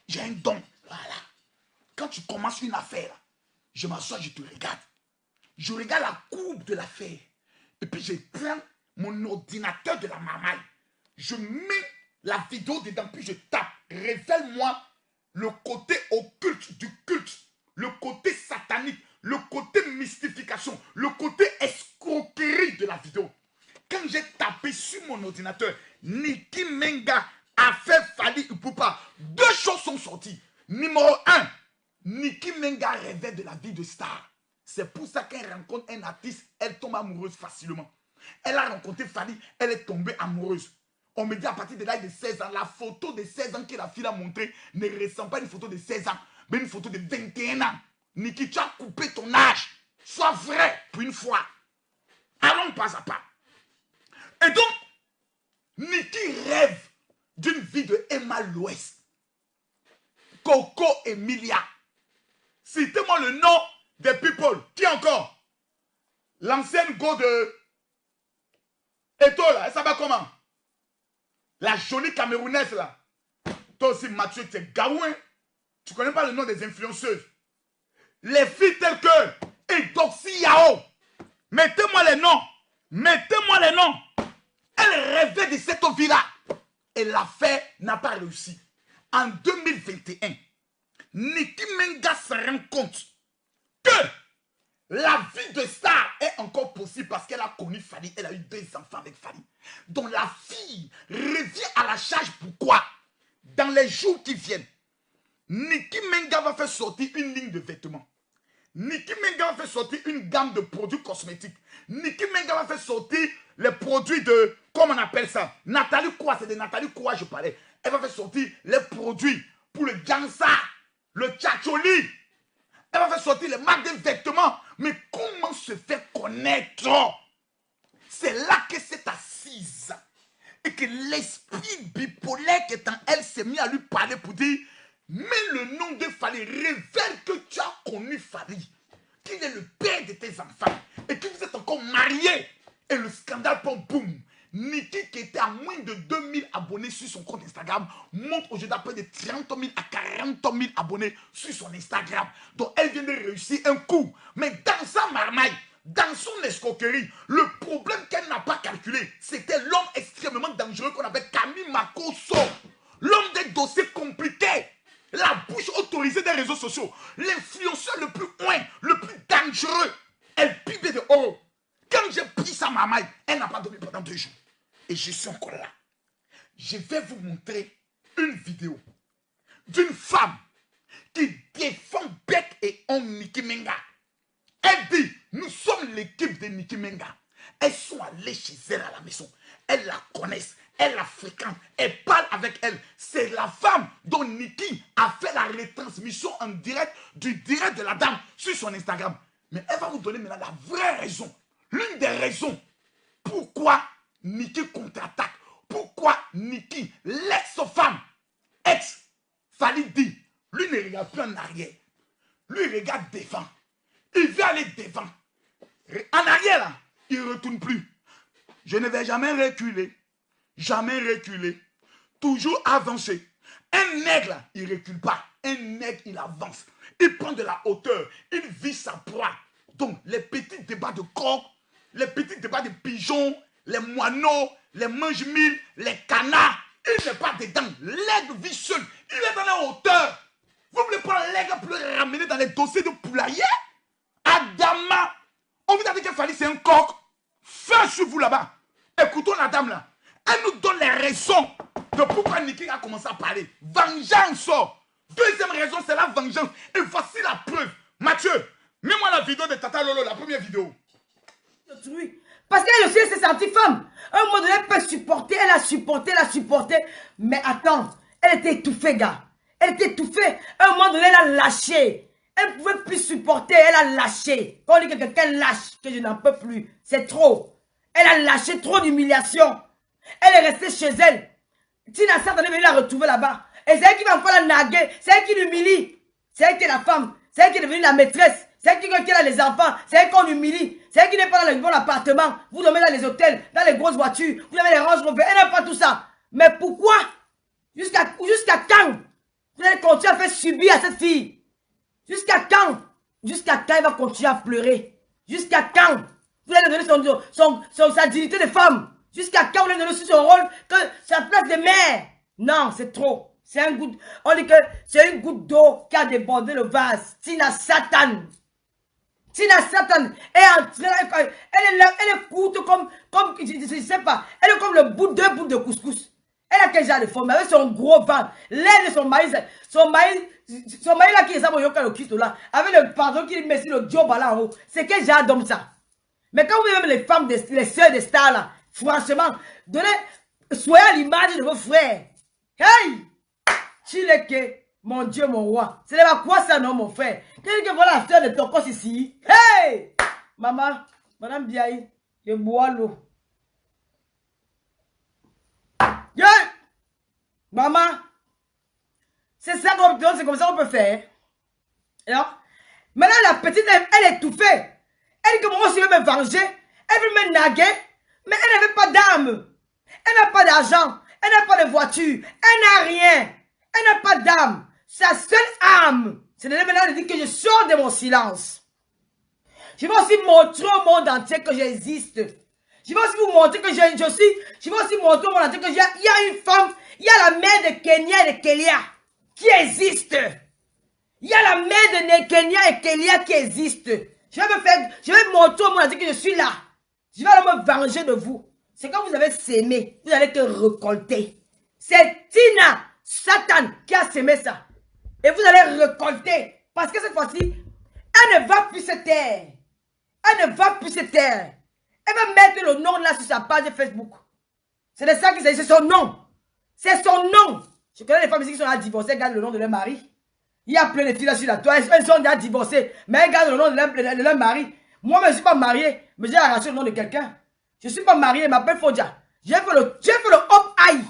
[SPEAKER 1] J'ai un don. Voilà. Quand tu commences une affaire, je m'assois, je te regarde. Je regarde la courbe de l'affaire. Et puis, je prends mon ordinateur de la marmaille. Je mets la vidéo dedans, puis je tape. Révèle-moi le côté occulte du culte, le côté satanique, le côté mystification, le côté escroquerie de la vidéo. Quand j'ai tapé sur mon ordinateur, Niki Menga a fait Fally Ipupa. 2 choses sont sorties. Numéro 1, Niki Menga rêvait de la vie de star. C'est pour ça qu'elle rencontre un artiste, elle tombe amoureuse facilement. Elle a rencontré Fally, elle est tombée amoureuse. On me dit à partir de l'âge de 16 ans, la photo de 16 ans que la fille a montrée ne ressemble pas à une photo de 16 ans, mais une photo de 21 ans. Niki, tu as coupé ton âge. Sois vrai pour une fois. Allons pas à pas. Et donc, Niki rêve d'une vie de Emma l'Ouest. Coco Emilia. Citez-moi le nom des people. Qui encore? L'ancienne go de Eto là, elle s'appelle comment? La jolie camerounaise là. Toi aussi Mathieu, tu es gaouin. Tu connais pas le nom des influenceuses. Les filles telles que Edoxy Yao. Mettez-moi les noms. Mettez-moi les noms. Elle rêvait de cette vie-là. Et l'affaire n'a pas réussi. En 2021, Niki Menga se rend compte que la vie de star est encore possible parce qu'elle a connu Fally. Elle a eu 2 enfants avec Fally. Donc la fille revient à la charge. Pourquoi? Dans les jours qui viennent, Niki Menga va faire sortir une ligne de vêtements. Niki Menga va faire sortir une gamme de produits cosmétiques. Niki Menga va faire sortir les produits de, comment on appelle ça? Nathalie Koua, c'est de Nathalie Koua je parlais. Elle va faire sortir les produits pour le Jansa, le Tchatcholi. Elle va faire sortir les marques de vêtements. Mais comment se faire connaître? C'est là que c'est assise. Et que l'esprit bipolaire qui est en elle s'est mis à lui parler pour dire, mets le nom de Fally, révèle que tu as connu Fally, qu'il est le père de tes enfants et que vous êtes encore mariés. Et le scandale prend boum. Niki, qui était à moins de 2000 abonnés sur son compte Instagram, monte aujourd'hui à près de 30 000 à 40 000 abonnés sur son Instagram. Donc elle vient de réussir un coup. Mais dans sa marmaille, dans son escroquerie, le problème qu'elle n'a pas calculé, c'était l'homme extrêmement dangereux qu'on appelle Camille Makosso. L'homme des dossiers compliqués. La bouche autorisée des réseaux sociaux. L'influenceur le plus loin, le plus dangereux. Elle pibait de haut. Quand j'ai pris sa marmaille, elle n'a pas dormi pendant 2 jours. Et je suis encore là. Je vais vous montrer une vidéo d'une femme qui défend bec et ongle Niki Menga. Elle dit, nous sommes l'équipe de Niki Menga. Elles sont allées chez elle à la maison. Elles la connaissent, elles la fréquentent, elles parlent avec elle. C'est la femme dont Niki a fait la retransmission en direct du direct de la dame sur son Instagram. Mais elle va vous donner maintenant la vraie raison. L'une des raisons pourquoi Niki contre-attaque. Pourquoi Niki, l'ex-femme, Fally dit, lui ne regarde plus en arrière. Lui regarde devant. Il veut aller devant. En arrière, là, il ne retourne plus. Je ne vais jamais reculer. Jamais reculer. Toujours avancer. Un nègre, là, il ne recule pas. Un nègre, il avance. Il prend de la hauteur. Il vise sa proie. Donc, les petits débats de coq, les petits débats de pigeons, les moineaux, les mange-mille, les canards, il n'est pas dedans. L'aigle vit seul. Il est dans la hauteur. Vous voulez prendre l'aigle pour le ramener dans les dossiers de poulailler? Adama, on vous a dit que Fally c'est un coq. Fais sur vous là-bas. Écoutons la dame là. Elle nous donne les raisons de pourquoi Niki a commencé à parler. Vengeance. Deuxième raison, c'est la vengeance. Et voici la preuve. Mathieu, mets-moi la vidéo de Tata Lolo, la première vidéo.
[SPEAKER 5] Parce qu'elle aussi, elle s'est sentie femme. À un moment donné, elle peut supporter, elle a supporté. Mais attends, elle était étouffée, gars. Elle était étouffée. À un moment donné, elle a lâché. Elle ne pouvait plus supporter, elle a lâché. Quand on dit que quelqu'un lâche, que je n'en peux plus, c'est trop. Elle a lâché trop d'humiliation. Elle est restée chez elle. Tina Satan est venue la retrouver là-bas. Et c'est elle qui va encore la naguer. C'est elle qui l'humilie. C'est elle qui est la femme. C'est elle qui est devenue la maîtresse. C'est elle qui a les enfants. C'est elle qu'on humilie. C'est elle qui n'est pas dans le bon appartement. Vous dormez dans les hôtels, dans les grosses voitures. Vous avez les Range Rover. Elle n'a pas tout ça. Mais pourquoi? Jusqu'à quand? Vous allez continuer à faire subir à cette fille. Jusqu'à quand? Jusqu'à quand elle va continuer à pleurer? Jusqu'à quand? Vous allez donner sa dignité de femme. Jusqu'à quand vous allez donner son rôle, que sa place de mère? Non, c'est trop. C'est un goutte. On dit que c'est une goutte d'eau qui a débordé le vase. Tina Satan. Tina Satan est entrée là. Elle est courte comme je sais pas. Elle est comme deux bouts de couscous. Elle a quel genre de forme? Avec son gros ventre. L'air de son maïs là qui est ça, le Christ là. Avec le pardon qui met sur le job là en haut. C'est quel genre d'homme ça? Mais quand vous voyez même les femmes, les sœurs des stars là, franchement, soyez à l'image de vos frères. Hey! Chileke, mon Dieu, mon roi. C'est pas quoi ça, non, mon frère? Quelqu'un voit la sœur de ton corps ici. Hey! Maman, madame Biaï, je bois l'eau. Yeah! Maman, c'est ça qu'on peut, c'est comme ça qu'on peut faire. Alors, maintenant la petite, elle est étouffée. Elle dit que moi aussi je veux me venger. Elle veut me naguer. Mais elle n'avait pas d'âme. Elle n'a pas d'argent. Elle n'a pas de voiture. Elle n'a rien. Elle n'a pas d'âme. Sa seule âme, c'est de maintenant de dire que je sors de mon silence. Je vais aussi montrer au monde entier que j'existe. Je vais aussi vous montrer que je suis. Je vais aussi montrer au monde entier qu'il y a une femme. Il y a la mère de Kenya et de Kélia qui existe. Il y a la mère de Kenya et Kélia qui existe. Je vais montrer au monde entier que je suis là. Je vais alors me venger de vous. C'est quand vous avez sémé, vous allez te récolter. C'est Tina Satan qui a sémé ça. Et vous allez récolter. Parce que cette fois-ci, elle ne va plus se taire. Elle ne va plus se taire. Elle va mettre le nom là sur sa page Facebook. C'est de ça qu'il s'agit. C'est son nom. C'est son nom. Je connais les femmes ici qui sont là divorcées, elles gardent le nom de leur mari. Il y a plein de filles là sur la toile. Elles sont déjà divorcées. Mais elles gardent le nom de leur mari. Moi, je ne suis pas marié. Mais j'ai arraché le nom de quelqu'un. Je ne suis pas marié. Il m'appelle Fodia. J'ai fait le hop eye.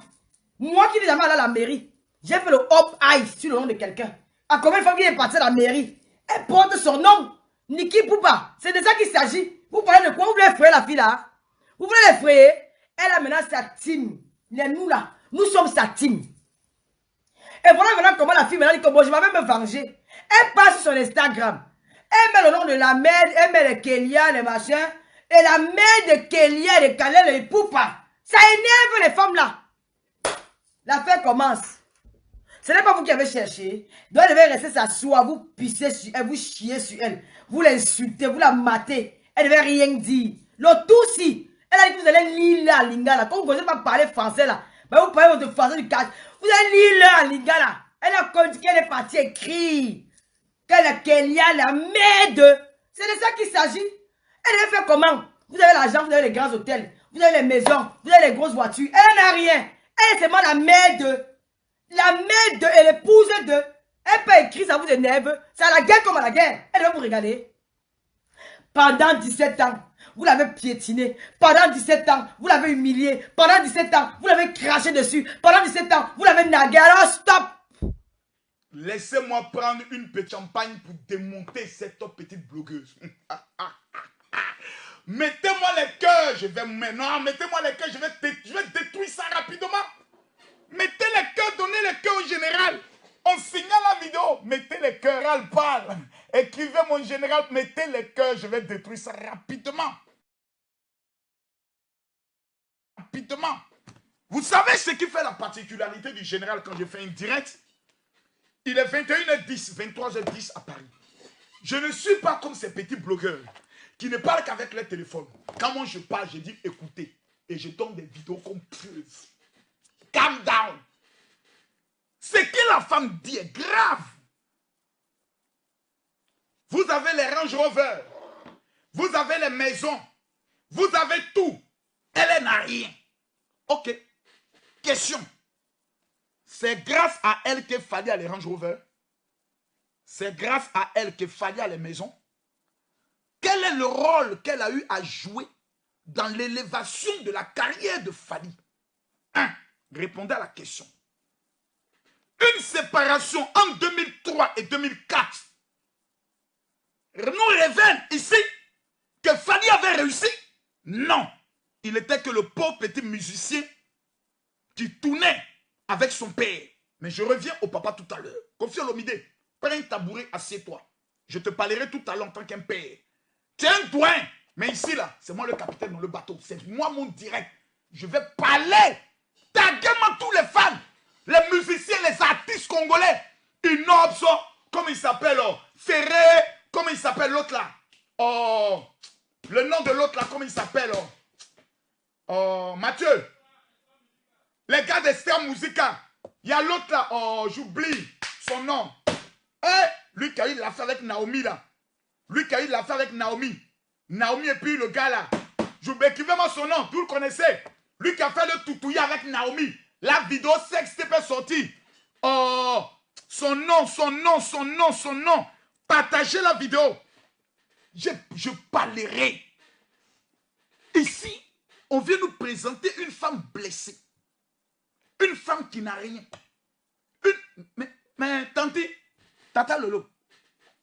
[SPEAKER 5] Moi qui n'ai jamais allé à la mairie. J'ai fait le hop eye sur le nom de quelqu'un. À combien de fois qu'il est parti à la mairie? Elle porte son nom. Niki Poupa. C'est de ça qu'il s'agit. Vous parlez de quoi? Vous voulez effrayer la fille là? Vous voulez l'effrayer? Elle a maintenant sa team. Nous là. Nous sommes sa team. Et voilà maintenant comment la fille maintenant dit que bon, je vais me venger. Elle passe sur son Instagram. Elle met le nom de la mère, elle met les Kélia, les machins. Et la mère de Kélia, les Kalel, les Poupa. Ça énerve les femmes là. L'affaire commence. Ce n'est pas vous qui avez cherché. Donc elle devait rester s'asseoir, vous pisser sur elle, vous chier sur elle. Vous l'insultez, vous la matez. Elle ne devait rien dire. Le tout si. Elle a dit que vous allez lire la lingala. Quand vous ne connaissez pas parler français là, ben vous parlez votre français du cadre. Vous allez lire la lingala. Elle a dit qu'elle est partie écrire. Qu'elle a Kélia, la mère de. C'est de ça qu'il s'agit. Elle devait faire comment? Vous avez l'argent, vous avez les grands hôtels, vous avez les maisons, vous avez les grosses voitures. Elle n'a rien. Elle est seulement la mère de. La mère de et l'épouse de. Elle peut écrire, ça vous énerve. C'est à la guerre comme à la guerre. Elle va vous regarder. Pendant 17 ans, vous l'avez piétiné. Pendant 17 ans, vous l'avez humilié. Pendant 17 ans, vous l'avez craché dessus. Pendant 17 ans, vous l'avez nagué. Alors stop.
[SPEAKER 1] Laissez-moi prendre une petite champagne pour démonter cette petite blogueuse. Mettez-moi les cœurs, je vais maintenant. Mettez-moi les cœurs, je vais détruire ça rapidement. Mettez les cœurs, donnez les cœurs au général. On signale la vidéo. Mettez les cœurs, elle parle. Écrivez mon général, mettez les cœurs, je vais détruire ça rapidement. Rapidement. Vous savez ce qui fait la particularité du général quand je fais une direct? Il est 21h10, 23h10 à Paris. Je ne suis pas comme ces petits blogueurs qui ne parlent qu'avec leur téléphone. Quand moi je parle, je dis écoutez. Et je donne des vidéos comme preuve. Calm down. Ce que la femme dit est grave. Vous avez les Range Rover. Vous avez les maisons. Vous avez tout. Elle n'a rien. Ok. Question. C'est grâce à elle que Fadi a les Range Rover. C'est grâce à elle que Fadi a les maisons. Quel est le rôle qu'elle a eu à jouer dans l'élévation de la carrière de Fally? 1. Répondez à la question. Une séparation en 2003 et 2004 nous révèle ici que Fally avait réussi? Non. Il était que le pauvre petit musicien qui tournait avec son père. Mais je reviens au papa tout à l'heure. Kofi Olomide, prends un tabouret, assieds-toi. Je te parlerai tout à l'heure en tant qu'un père. Tu es un doyen. Mais ici, là, c'est moi le capitaine dans le bateau. C'est moi mon direct. Je vais parler. Taguez-moi tous les fans. Les musiciens, les artistes congolais. Inobso, comme il s'appelle, Ferré, comme il s'appelle l'autre là. Oh, le nom de l'autre là, comme il s'appelle. Oh, Mathieu. Les gars de Star Musica. Il y a l'autre là, oh, j'oublie son nom. Lui qui a eu l'affaire avec Naomi là. Lui qui a eu l'affaire avec Naomi. Naomi et puis le gars là. Écrivez-moi son nom, vous le connaissez. Lui qui a fait le toutouille avec Naomi. La vidéo sextape est sortie. Oh, son nom. Partagez la vidéo. Je parlerai. Ici, on vient nous présenter une femme blessée. Une femme qui n'a rien. Mais tanti, Tata Lolo.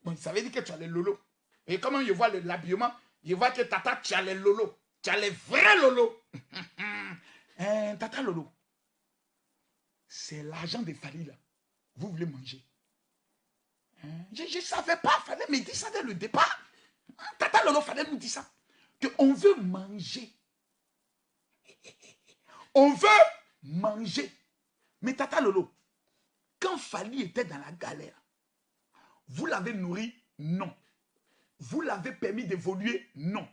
[SPEAKER 1] Bon, ça veut dire que tu as les Lolo. Et comment je vois l'habillement, je vois que Tata, tu as les Lolo. Tu as les vrais Lolo. Tata Lolo. C'est l'argent de Fally là. Vous voulez manger. Je ne savais pas. Fallait me dire ça dès le départ. Tata Lolo, fallait nous dire ça. Qu'on veut manger. On veut manger. Mais Tata Lolo, quand Fally était dans la galère, vous l'avez nourri? Non. Vous l'avez permis d'évoluer? Non.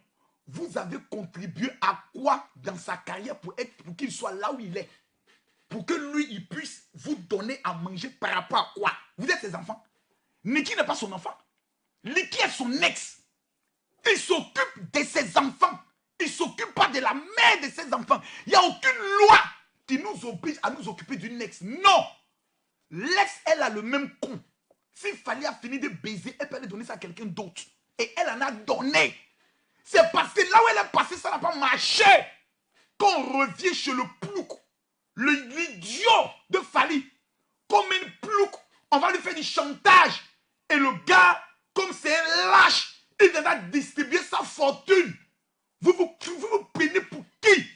[SPEAKER 1] Vous avez contribué à quoi dans sa carrière pour qu'il soit là où il est? Pour que lui, il puisse vous donner à manger par rapport à quoi? Vous êtes ses enfants. Niki n'est pas son enfant. Niki est son ex. Il s'occupe de ses enfants. Il ne s'occupe pas de la mère de ses enfants. Il n'y a aucune loi qui nous oblige à nous occuper d'une ex. Non. L'ex, elle a le même con. S'il fallait finir de baiser, elle peut aller donner ça à quelqu'un d'autre. Et elle en a donné. C'est parce que là où elle est passée, ça n'a pas marché. Quand on revient chez le plouc, l'idiot de Fally, comme une plouc, on va lui faire du chantage. Et le gars, comme c'est un lâche, il viendra distribuer sa fortune. Vous vous prenez pour qui?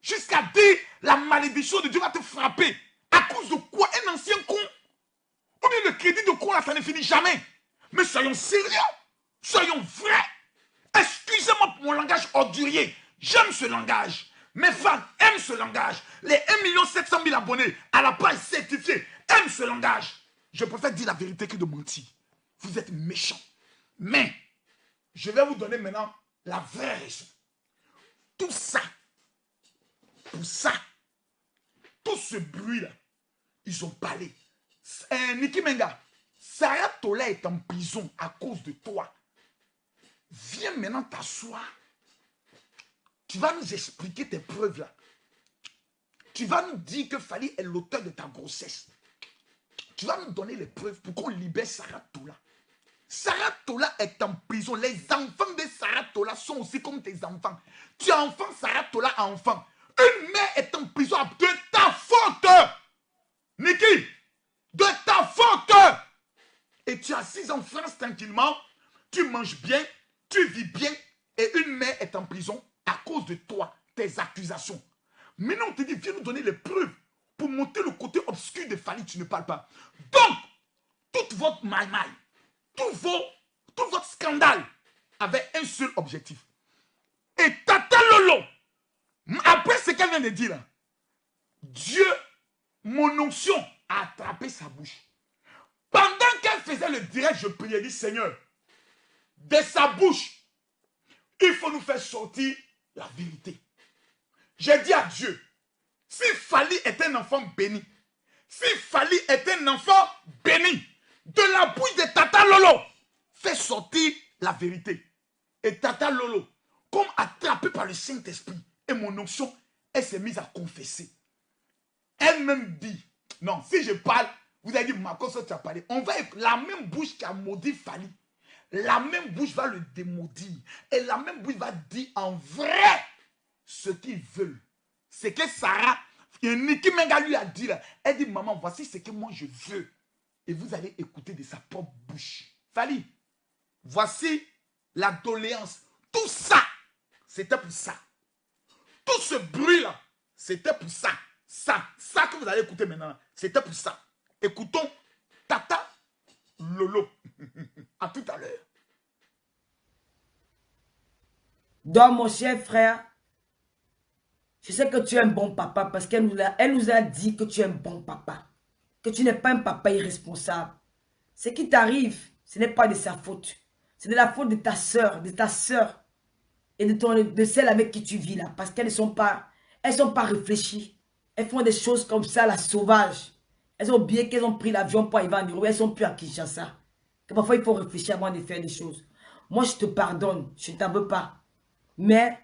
[SPEAKER 1] Jusqu'à dire la malédiction de Dieu va te frapper. À cause de quoi? Un ancien con. Ou bien le crédit de con là, ça ne finit jamais. Mais soyons sérieux. Soyons vrais. Excusez-moi pour mon langage ordurier. J'aime ce langage. Mes fans aiment ce langage. Les 1 700 000 abonnés à la page certifiée aiment ce langage. Je préfère dire la vérité que de mentir. Vous êtes méchants. Mais, je vais vous donner maintenant la vraie raison. Tout ça, pour ça, tout ce bruit-là, ils ont parlé. Niki Menga, Sarah Tola est en prison à cause de toi. Viens maintenant t'asseoir. Tu vas nous expliquer tes preuves là. Tu vas nous dire que Fally est l'auteur de ta grossesse. Tu vas nous donner les preuves pour qu'on libère Sarah Tola. Sarah Tola est en prison. Les enfants de Sarah Tola sont aussi comme tes enfants. Tu as enfant, Sarah Tola a enfant. Une mère est en prison de ta faute. Niki, de ta faute. Et tu as 6 ans en France tranquillement. Tu manges bien, tu vis bien. Et une mère est en prison à cause de toi, tes accusations. Maintenant, on te dit, viens nous donner les preuves pour montrer le côté obscur de Fally. Tu ne parles pas. Donc, toute votre maille-maille, tout votre scandale avait un seul objectif. Et Tata Lolo, après ce qu'elle vient de dire, là, Dieu, mon onction, a attrapé sa bouche. Pendant qu'elle faisait le direct, je priais, dit Seigneur, de sa bouche, il faut nous faire sortir la vérité. J'ai dit à Dieu, si Fally est un enfant béni, si Fally est un enfant béni, de la bouche de Tata Lolo, fais sortir la vérité. Et Tata Lolo, comme attrapée par le Saint-Esprit et mon onction, elle s'est mise à confesser. Elle-même dit, non, si je parle, vous avez dit, Marcos, tu as parlé. On va, la même bouche qui a maudit Fally, la même bouche va le démaudire. Et la même bouche va dire en vrai ce qu'ils veulent. C'est que Sarah, Niki Menga lui a dit là, elle dit, maman, voici ce que moi je veux. Et vous allez écouter de sa propre bouche. Fali, voici la doléance. Tout ça, c'était pour ça. Tout ce bruit-là, c'était pour ça. Ça que vous allez écouter maintenant, c'était pour ça. Écoutons Tata Lolo. À tout à l'heure.
[SPEAKER 5] Donc, mon cher frère, je sais que tu es un bon papa parce qu'elle nous a dit que tu es un bon papa. Que tu n'es pas un papa irresponsable. Ce qui t'arrive, ce n'est pas de sa faute. C'est de la faute de ta soeur et de celle avec qui tu vis là. Parce qu'elles ne sont pas réfléchies. Elles font des choses comme ça, la sauvage. Elles ont oublié qu'elles ont pris l'avion pour arriver en Europe. Elles sont plus à Kinshasa. Que parfois, il faut réfléchir avant de faire des choses. Moi, je te pardonne. Je ne t'en veux pas. Mais,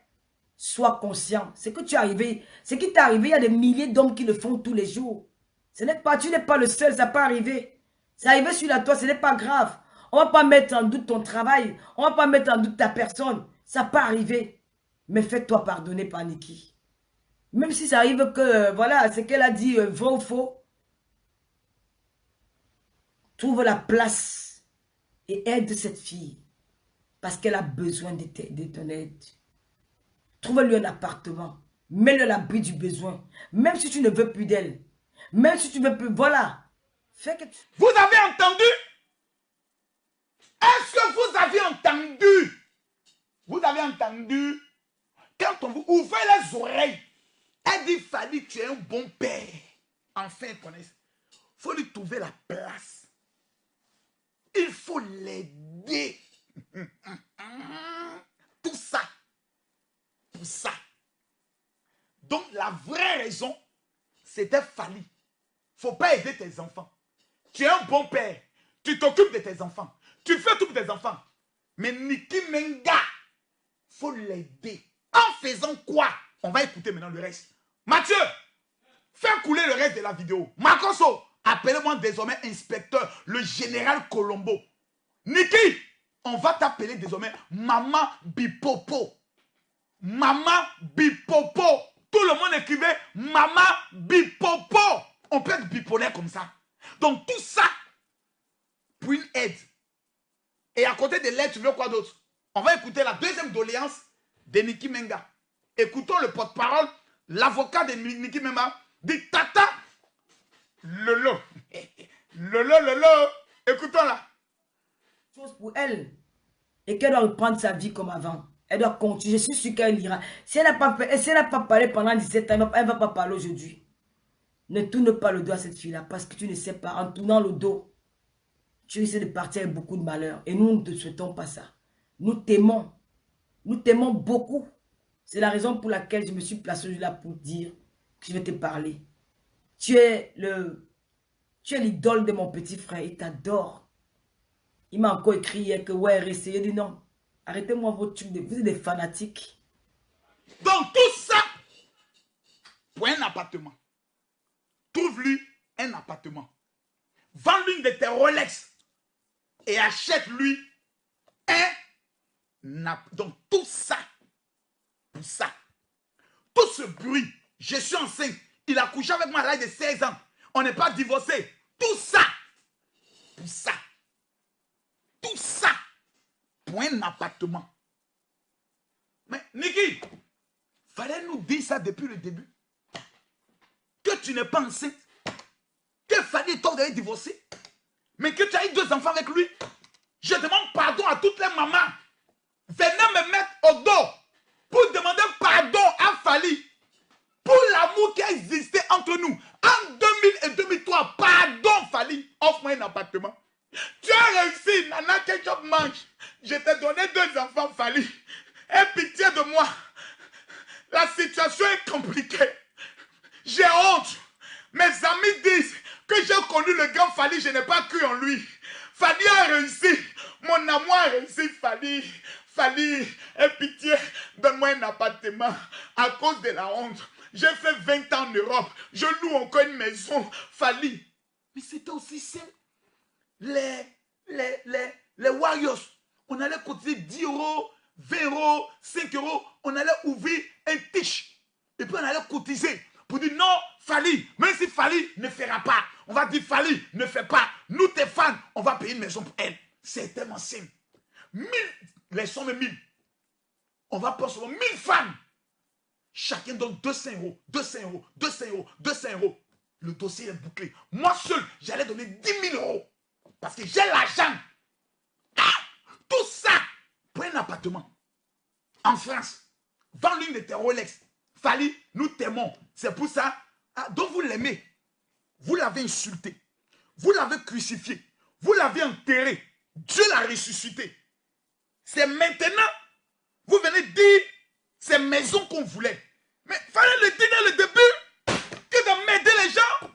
[SPEAKER 5] sois conscient. Ce qui t'est arrivé, il y a des milliers d'hommes qui le font tous les jours. Tu n'es pas le seul, ça peut arriver. C'est arrivé sur la toi, ce n'est pas grave. On ne va pas mettre en doute ton travail. On ne va pas mettre en doute ta personne. Ça peut arriver. Mais fais-toi pardonner par Niki. Même si ça arrive que, voilà, ce qu'elle a dit, vrai ou faux. Trouve la place et aide cette fille. Parce qu'elle a besoin de ton aide. Trouve-lui un appartement. Mets-le à l'abri du besoin. Même si tu ne veux plus d'elle. Même si tu ne veux plus, voilà. Fais que tu...
[SPEAKER 1] Vous avez entendu? Est-ce que vous avez entendu? Vous avez entendu? Quand on vous ouvre les oreilles, elle dit, Fali, tu es un bon père. Enfin, connaissez. Il faut lui trouver la place. Il faut l'aider. Tout ça. Pour ça. Donc, la vraie raison, c'était Fali. Il ne faut pas aider tes enfants. Tu es un bon père. Tu t'occupes de tes enfants. Tu fais tout pour tes enfants. Mais Niki Menga, il faut l'aider. En faisant quoi? On va écouter maintenant le reste. Mathieu, fais couler le reste de la vidéo. Makoso, appelez-moi désormais inspecteur, le général Colombo. Niki, on va t'appeler désormais Maman Bipopo. Maman Bipopo. Tout le monde écrivait Maman Bipopo. On peut être bipolaire comme ça. Donc tout ça pour une aide. Et à côté de l'aide, tu veux quoi d'autre? On va écouter la deuxième doléance de Niki Menga. Écoutons le porte-parole, l'avocat de Niki Menga, dit Tata Lolo. Lolo. Écoutons-la.
[SPEAKER 5] Chose pour elle. Et qu'elle doit reprendre sa vie comme avant. Elle doit continuer. Je suis sûr qu'elle ira. Si elle n'a pas parlé pendant 17 ans, elle ne va pas parler aujourd'hui. Ne tourne pas le dos à cette fille-là parce que tu ne sais pas. En tournant le dos, tu risques de partir avec beaucoup de malheur. Et nous ne te souhaitons pas ça. Nous t'aimons. Nous t'aimons beaucoup. C'est la raison pour laquelle je me suis placé là pour dire que je vais te parler. Tu es l'idole de mon petit frère. Il t'adore. Il m'a encore écrit hier que ouais, restez. Il dit non. Arrêtez-moi vos trucs. Vous êtes des fanatiques.
[SPEAKER 1] Donc tout ça pour un appartement. Trouve-lui un appartement. Vends-lui une de tes Rolex. Et achète-lui un appartement. Donc tout ça. Pour ça. Tout ce bruit. Je suis enceinte. Il a couché avec moi à l'âge de 16 ans. On n'est pas divorcé. Tout ça. Pour ça. Tout ça. Pour un appartement. Mais Niki, fallait nous dire ça depuis le début. Que tu n'es pas enceinte. Que fallait toi d'aller divorcer. Mais que tu as eu 2 enfants avec lui. Je demande pardon à toutes les mamans. Venez me mettre au dos. Pour demander pardon à Fali. Pour l'amour qui a existé entre nous. En 2000 et 2003. Pardon Fali. Offre-moi un appartement. Tu as réussi. Nana Ketchup mange. Je t'ai donné 2 enfants Fali. Aie pitié de moi. La situation est compliquée. J'ai honte. Mes amis disent que j'ai connu le grand Fali. Je n'ai pas cru en lui. Fali a réussi. Mon amour a réussi Fali. Fali, aie pitié, donne-moi un appartement à cause de la honte. J'ai fait 20 ans en Europe, je loue encore une maison. Fali. Mais c'était aussi ça. Les Warriors, on allait cotiser 10 €, 20 euros, 5 euros, on allait ouvrir un tiche. Et puis on allait cotiser pour dire non, Fally, même si Fally ne fera pas, on va dire Fally ne fait pas. Nous, tes fans, on va payer une maison pour elle. C'est tellement simple. 1000, les sommes 1000. On va prendre seulement 1000 fans. Chacun donne 200 euros, 200 euros, 200 euros, 200 euros. Le dossier est bouclé. Moi seul, j'allais donner 10 000 euros. Parce que j'ai l'argent. Ah, tout ça pour un appartement. En France. Vends l'une de tes Rolex. Fally, nous t'aimons. C'est pour ça. Ah, donc vous l'aimez. Vous l'avez insulté. Vous l'avez crucifié. Vous l'avez enterré. Dieu l'a ressuscité. C'est maintenant. Vous venez dire ces maisons qu'on voulait. Mais fallait le dire dès le début que de m'aider les gens.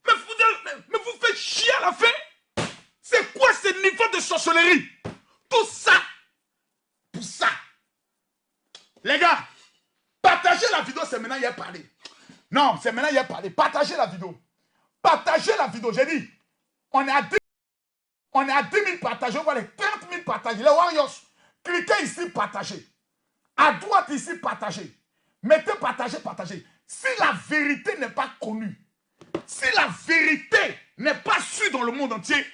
[SPEAKER 1] Mais vous faites chier à la fin. C'est quoi ce niveau de sorcellerie? Tout ça. Pour ça. Les gars, partagez la vidéo, c'est maintenant hier parlé. Non, c'est maintenant hier parlé. Partagez la vidéo. Partagez la vidéo. J'ai dit, on est à 10 000 partagés. On voit les 30 000 partagés. Les Warriors, cliquez ici, partagez. À droite ici, partagez. Mettez partagez, partagez. Si la vérité n'est pas connue, si la vérité n'est pas su dans le monde entier,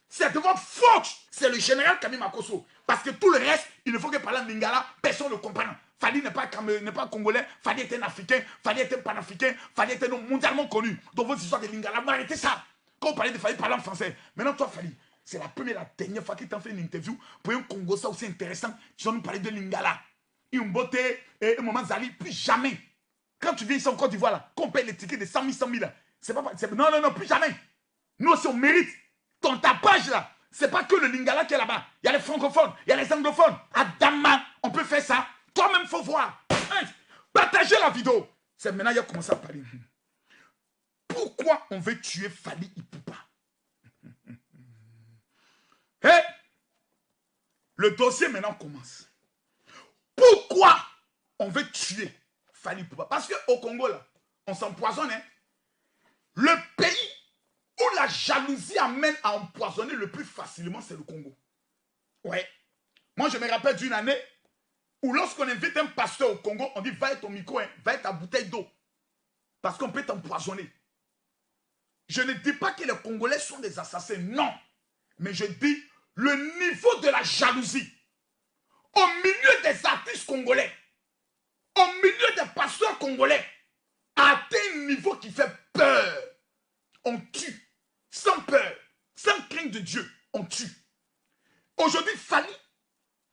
[SPEAKER 1] c'est de votre faute. C'est le général Kami Makosso. Parce que tout le reste, il ne faut que parler en lingala, personne ne le comprend. Fally n'est pas congolais, Fally est un africain, Fally est un panafricain, Fally est un homme mondialement connu. Donc vos histoires de lingala, arrêtez ça. Quand on parlait de Fally, parlez en français. Maintenant, toi, Fally, c'est la première, la dernière fois qu'il t'a fait une interview pour un Congo, ça aussi intéressant. Tu vas nous parler de lingala. Une beauté, un moment Zali, plus jamais. Quand tu viens ici en Côte d'Ivoire, là, qu'on paye les tickets de 100 000, 100 000, c'est pas, non, non, non, plus jamais. Nous aussi, on mérite. Ton tapage, là, c'est pas que le lingala qui est là-bas. Il y a les francophones, il y a les anglophones. Adama, on peut faire ça. Toi-même, il faut voir. Hein? Partagez la vidéo. C'est maintenant, il a commencé à parler. Pourquoi on veut tuer Fally Ipupa? Hey, le dossier maintenant commence. Pourquoi on veut tuer Fally Ipupa? Parce qu'au Congo, là, on s'empoisonne. Hein? Le pays où la jalousie amène à empoisonner le plus facilement, c'est le Congo. Ouais. Moi, je me rappelle d'une année où lorsqu'on invite un pasteur au Congo, on dit va être ton micro, hein, va être ta bouteille d'eau. Parce qu'on peut t'empoisonner. Je ne dis pas que les Congolais sont des assassins, non. Mais je dis le niveau de la jalousie. Au milieu des artistes congolais, au milieu des pasteurs congolais, a atteint un niveau qui fait peur. On tue, sans peur, sans crainte de Dieu, on tue. Aujourd'hui, Fally,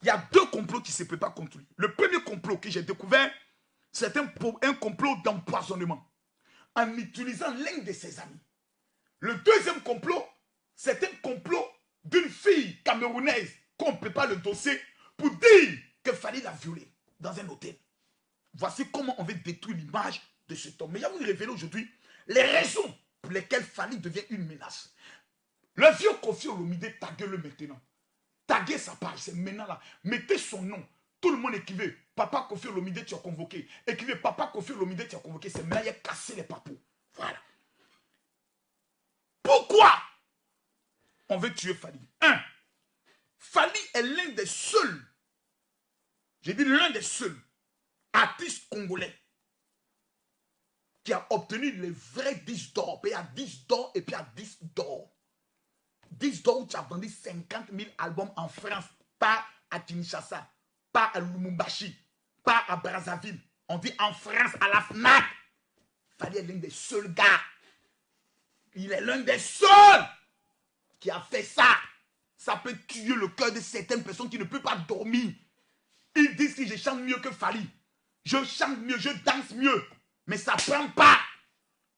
[SPEAKER 1] il y a deux complots qui se préparent contre lui. Le premier complot que j'ai découvert, c'est un complot d'empoisonnement, en utilisant l'un de ses amis. Le deuxième complot, c'est un complot d'une fille camerounaise qu'on prépare le dossier pour dire que Fally l'a violée dans un hôtel. Voici comment on veut détruire l'image de cet homme. Mais je vais vous révéler aujourd'hui les raisons pour lesquelles Fally devient une menace. Le vieux Koffi Olomide, taguez-le maintenant. Taguez sa page, c'est maintenant là. Mettez son nom. Tout le monde écrivait. Papa Koffi Olomide, tu as convoqué. Écrivez Papa Koffi Olomide, tu as convoqué. C'est maintenant, il a cassé les papous. Voilà. Pourquoi on veut tuer Fally? 1. Fally est l'un des seuls, j'ai dit l'un des seuls artistes congolais qui a obtenu les vrais 10 d'or. Puis à 10 d'or et puis à 10 d'or. 10 d'or où tu as vendu 50 000 albums en France, pas à Kinshasa, pas à Lumumbashi, pas à Brazzaville. On dit en France, à la FNAC. Fally est l'un des seuls gars. Il est l'un des seuls qui a fait ça. Ça peut tuer le cœur de certaines personnes qui ne peuvent pas dormir. Ils disent que je chante mieux que Fally. Je chante mieux, je danse mieux. Mais ça ne prend pas.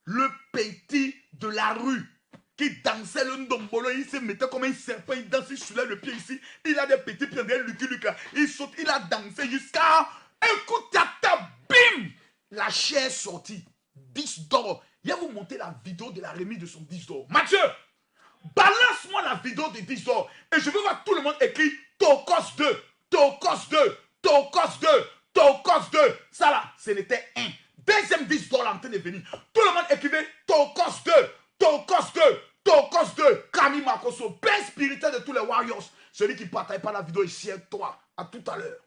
[SPEAKER 1] Le petit de la rue qui dansait le ndombolo, il se mettait comme un serpent, il dansait sur le pied ici. Il a des petits pieds derrière Lucky Luke là. Il saute, il a dansé jusqu'à un coup de tata, bim! La chair est sortie. 10 d'or. Il va vous montrer la vidéo de la remise de son 10 d'or. Mathieu, balance-moi la vidéo de 10 d'or. Et je veux voir tout le monde écrit Tokos 2, Tokos 2, Tokos 2, Tokos 2. Ça là, ce n'était un. Deuxième 10 d'or là en train de venir. Tout le monde écrivait Tokos 2, Tokos 2, Tokos 2. Kami Makosso, père spirituel de tous les Warriors. Celui qui ne partage pas pas la vidéo ici, toi. À tout à l'heure.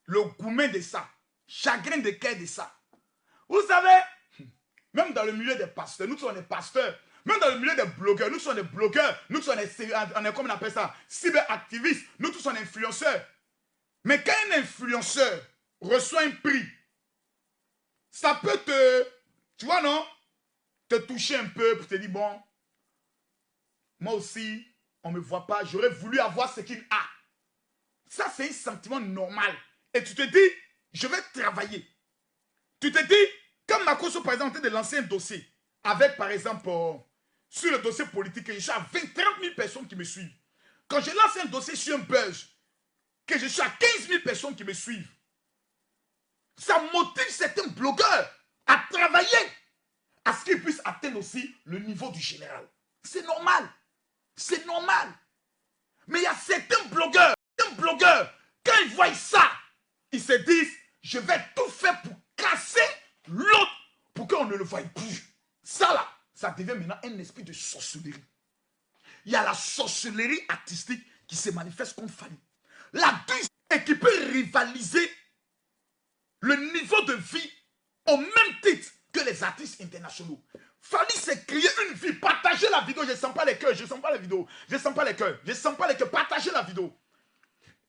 [SPEAKER 1] Le gourmet de ça, chagrin de cœur de ça. Vous savez, même dans le milieu des pasteurs, nous sommes des pasteurs, même dans le milieu des blogueurs, nous sommes des blogueurs, nous sommes des, comment on appelle ça, cyberactivistes, nous tous sommes influenceurs. Mais quand un influenceur reçoit un prix, ça peut te, tu vois non, te toucher un peu pour te dire, bon, moi aussi, on ne me voit pas, j'aurais voulu avoir ce qu'il a. Ça, c'est un sentiment normal. Et tu te dis, je vais travailler. Tu te dis, comme Makoso, par exemple, de lancer un dossier, avec, par exemple, sur le dossier politique, je suis à 20, 30 000 personnes qui me suivent. Quand je lance un dossier sur un buzz, que je suis à 15 000 personnes qui me suivent, ça motive certains blogueurs à travailler, à ce qu'ils puissent atteindre aussi le niveau du général. C'est normal. C'est normal. Mais il y a certains blogueurs, quand ils voient ça, ils se disent, je vais tout faire pour casser l'autre, pour qu'on ne le voie plus. Ça là, ça devient maintenant un esprit de sorcellerie. Il y a la sorcellerie artistique qui se manifeste contre Fally. La deuxième, et qui peut rivaliser le niveau de vie au même titre que les artistes internationaux. Fally s'est créé une vie. Partagez la vidéo. Je ne sens pas les cœurs. Je ne sens pas la vidéo. Je ne sens pas les cœurs. Je ne sens pas les cœurs. Partagez la vidéo.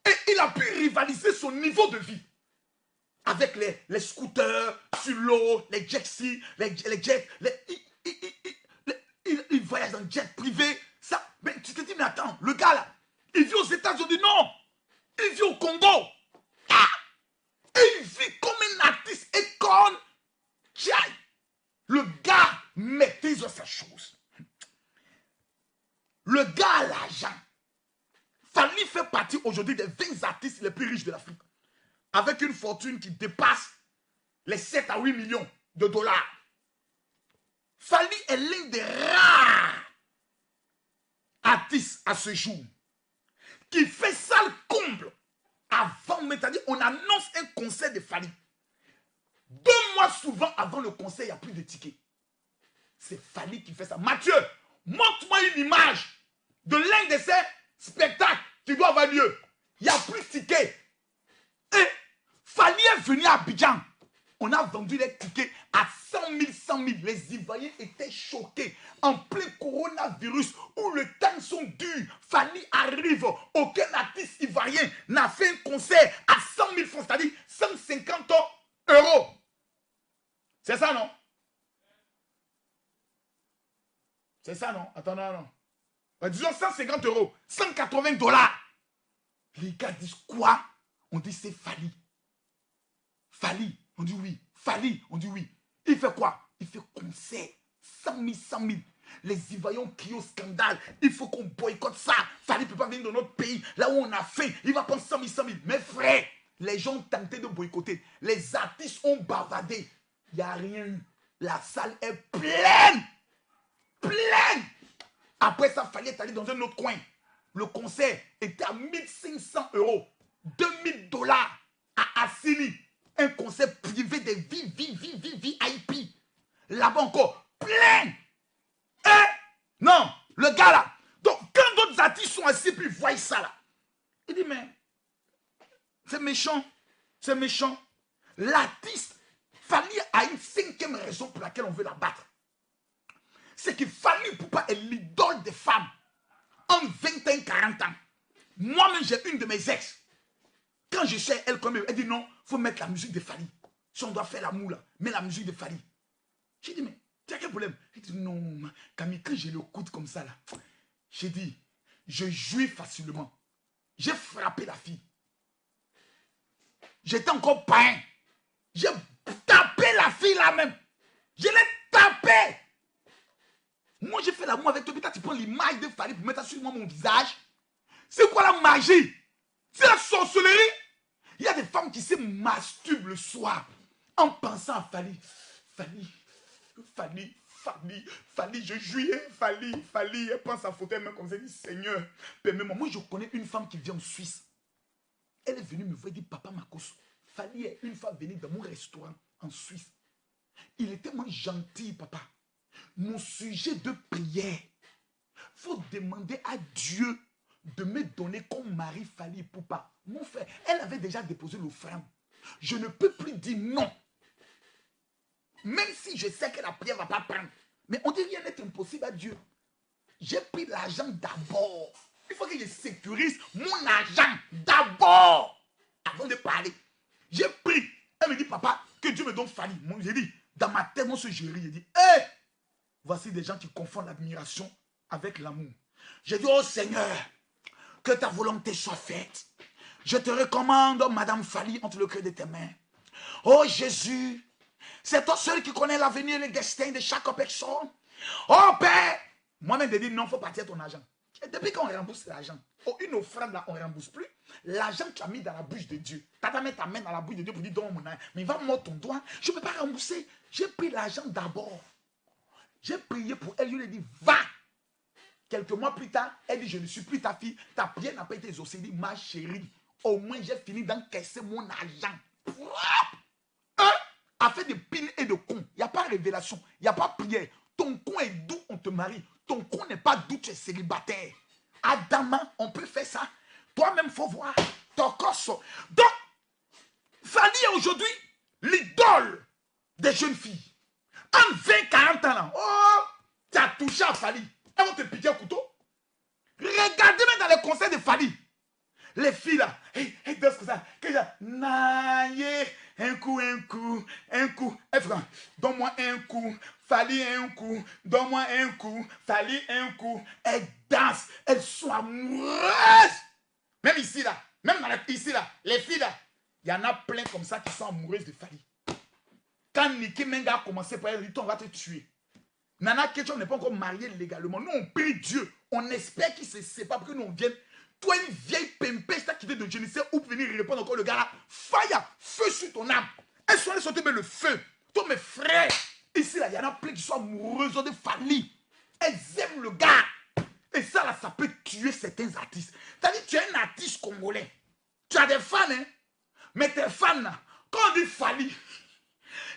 [SPEAKER 1] Et il a pu rivaliser son niveau de vie avec les scooters sur l'eau, les jets, les jets. Il voyage dans un jet privé. Ça, mais tu te dis, mais attends, le gars là, il vit aux États-Unis. Non, il vit au Congo. Ah, et il vit comme un artiste icône. Le gars maîtrise sa chose. Le gars a l'argent. Fally fait partie aujourd'hui des 20 artistes les plus riches de l'Afrique. Avec une fortune qui dépasse les 7 à 8 millions de dollars. Fally est l'un des rares artistes à ce jour qui fait ça le comble. Avant, c'est-à-dire on annonce un concert de Fally. 2 mois souvent avant le concert, il n'y a plus de tickets. C'est Fally qui fait ça. Mathieu, montre-moi une image de l'un de ces spectacles qui doit avoir lieu. Il n'y a plus de tickets. Et Fally est venu à Abidjan. On a vendu les tickets à 100 000, 100 000. Les Ivoiriens étaient choqués. En plein coronavirus, où le temps sont durs, Fally arrive. Aucun artiste ivoirien n'a fait un concert à 100 000 francs, c'est-à-dire 150 €. C'est ça, non? C'est ça, non? Attends, non. Disons 150 €, 180 $. Les gars disent quoi? On dit c'est Fally. Fally, on dit oui. Fally, on dit oui. Il fait quoi? Il fait concert. 100 000, 100 000. Les Ivoiriens crient au scandale. Il faut qu'on boycotte ça. Fally ne peut pas venir dans notre pays. Là où on a faim, il va prendre 100 000, 100 000. Mais frère, les gens ont tenté de boycotter. Les artistes ont bavardé. Il n'y a rien eu. La salle est pleine. Pleine. Après ça, Fally est allé dans un autre coin. Le concert était à 1500 €. 2000 $ à Assini. Un concert privé de VIP. Là-bas encore, plein. Et non, le gars là. Donc, quand d'autres artistes sont assis puis voient ça là, il dit, mais c'est méchant. C'est méchant. L'artiste, Fally a une 5e raison pour laquelle on veut la battre. c'est que Fally Ipupa est l'idole des femmes. En 21, 40 ans. Moi-même, j'ai une de mes ex. Quand je sais, elle dit non, il faut mettre la musique de Fally. Si on doit faire l'amour là, mets la musique de Fally. J'ai dit, mais tu as quel problème? Elle dit, non, Camille, quand je l'écoute comme ça là, j'ai dit, je jouis facilement. J'ai frappé la fille. J'étais encore païen. J'ai tapé la fille là même. Je l'ai tapé. Moi, j'ai fait l'amour avec toi. Tu prends l'image de Fally pour mettre sur moi mon visage. C'est quoi la magie? C'est la sorcellerie. Il y a des femmes qui se masturbent le soir en pensant à Fally. Fally, je jouais, Fally. Elle pense à fauteuil même comme ça. Elle dit, Seigneur, permets-moi. Moi, je connais une femme qui vient en Suisse. Elle est venue me voir et dit, Papa Makos, Fally est une fois venue dans mon restaurant en Suisse. Il est tellement gentil, papa. Mon sujet de prière, il faut demander à Dieu de me donner comme mari Fally Ipupa. Mon frère, elle avait déjà déposé l'offrande. Je ne peux plus dire non. Même si je sais que la prière ne va pas prendre. Mais on dit rien n'est impossible à Dieu. J'ai pris l'argent d'abord. Il faut que je sécurise mon argent d'abord. Avant de parler. J'ai pris. Elle me dit, papa, que Dieu me donne Fally. J'ai dit, dans ma tête, mon chéri, j'ai dit, hé, voici des gens qui confondent l'admiration avec l'amour. J'ai dit, oh Seigneur, que ta volonté soit faite. Je te recommande, Madame Fally, entre le cœur de tes mains. Oh Jésus, c'est toi seul qui connais l'avenir et le destin de chaque personne. Oh Père, moi-même, je dis, non, il faut partir ton argent. Et depuis qu'on rembourse l'argent, oh, une offrande là, on ne rembourse plus. L'argent que tu as mis dans la bouche de Dieu. Tu as mis ta main dans la bouche de Dieu pour dire, donne mon argent. Mais il va mordre ton doigt. Je ne peux pas rembourser. J'ai pris l'argent d'abord. J'ai prié pour elle. Je lui ai dit, va. Quelques mois plus tard, elle dit, je ne suis plus ta fille. Ta prière n'a pas été exaucée. Elle dit, ma chérie, au moins j'ai fini d'encaisser mon argent. A fait des pines et de cons. Il n'y a pas révélation. Il n'y a pas prière. Ton con est d'où on te marie. Ton con n'est pas d'où tu es célibataire. Adama, on peut faire ça. Toi-même, il faut voir. Ton corps sort. Donc, Fally est aujourd'hui l'idole des jeunes filles. En 20-40 ans, là, oh, tu as touché à Fally. Elles vont te piquer un couteau. Regardez même dans les concerts de Fally. Les filles là, elles dansent comme ça. Naïe, un coup. Eh frère, donne-moi un coup. Fally un coup. Donne-moi un coup. Fally un coup. Elles dansent. Elles sont amoureuses. Même ici là, ici là, les filles là, il y en a plein comme ça qui sont amoureuses de Fally. Quand Nicki Menga a commencé par elle, on va te tuer. Nana Ketchup n'est pas encore mariée légalement. Nous, on prie Dieu. On espère qu'il se sépare pour que nous on vienne. Toi, une vieille pimpeste qui vient de Genesis ou venir répondre encore le gars là. Fire, feu sur ton âme. Elles sont allées sortir le feu. Toi, mes frères, ici là, il y en a plein qui sont amoureuses de Fally. Elles aiment le gars. Et ça là, ça peut tuer certains artistes. C'est-à-dire, tu es un artiste congolais. Tu as des fans, hein. Mais tes fans là, quand on dit Fally,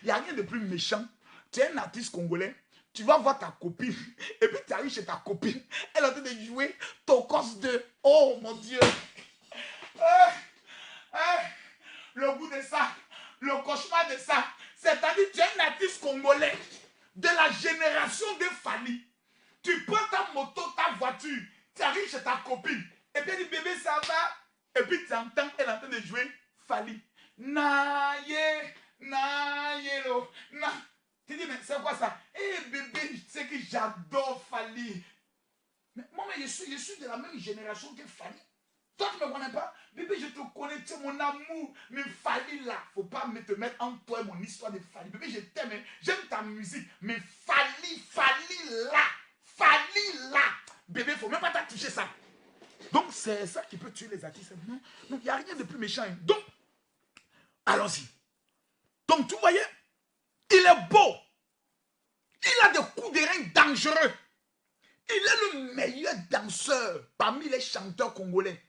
[SPEAKER 1] il n'y a rien de plus méchant. Tu es un artiste congolais. Tu vas voir ta copine, et puis tu arrives chez ta copine, elle est en train de jouer Tokos 2. Oh mon Dieu! Le goût de ça, le cauchemar de ça, c'est-à-dire tu es un artiste congolais de la génération de Fally. Tu prends ta moto, ta voiture, tu arrives chez ta copine, et puis elle dit bébé ça va, et puis tu entends, elle est en train de jouer Fally. Naïe, naïe, na. Tu dis, mais c'est quoi ça? Eh bébé, tu sais que j'adore Fally. Mais moi, je suis de la même génération que Fally. Toi, tu ne me connais pas? Bébé, je te connais, tu es mon amour. Mais Fally là, il ne faut pas te mettre en toi mon histoire de Fally. Bébé, je t'aime, hein. J'aime ta musique. Mais Fally là. Bébé, il ne faut même pas toucher ça. Donc, c'est ça qui peut tuer les artistes. Non, il n'y a rien de plus méchant. Hein. Donc, allons-y. Donc, tu voyais? Il est beau. Il a des coups de rein dangereux. Il est le meilleur danseur parmi les chanteurs congolais.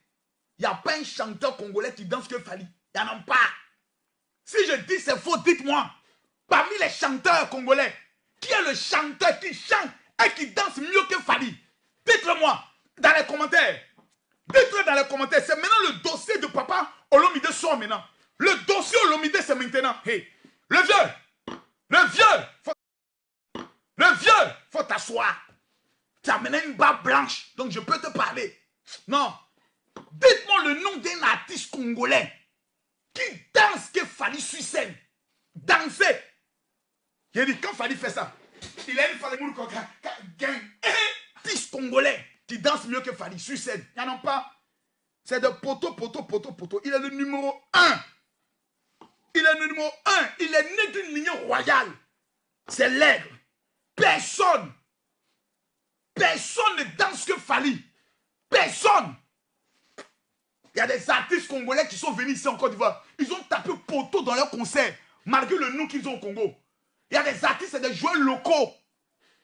[SPEAKER 1] Il n'y a pas un chanteur congolais qui danse que Fally. Il n'y en a pas. Si je dis c'est faux, dites-moi. Parmi les chanteurs congolais, qui est le chanteur qui chante et qui danse mieux que Fally? Dites-le moi dans les commentaires. Dites-le dans les commentaires. C'est maintenant le dossier de Papa Olomide sort maintenant. Le dossier Olomide, c'est maintenant. Hey, le vieux, faut faut t'asseoir. Tu as amené une barbe blanche, donc je peux te parler. Non. Dites-moi le nom d'un artiste congolais qui danse que Fally sur scène. Danser. J'ai dit, quand Fally fait ça, il a une Fally Moulko, un artiste congolais qui danse mieux que Fally sur scène. Il n'y en a pas. C'est de poteau. Il est le numéro 1. Il est le numéro 1. Il est né d'une lignée royale. C'est l'aigle. Personne ne danse que Fally. Personne. Il y a des artistes congolais qui sont venus ici en Côte d'Ivoire. Ils ont tapé poteau dans leur concert, malgré le nom qu'ils ont au Congo. Il y a des artistes et des joueurs locaux.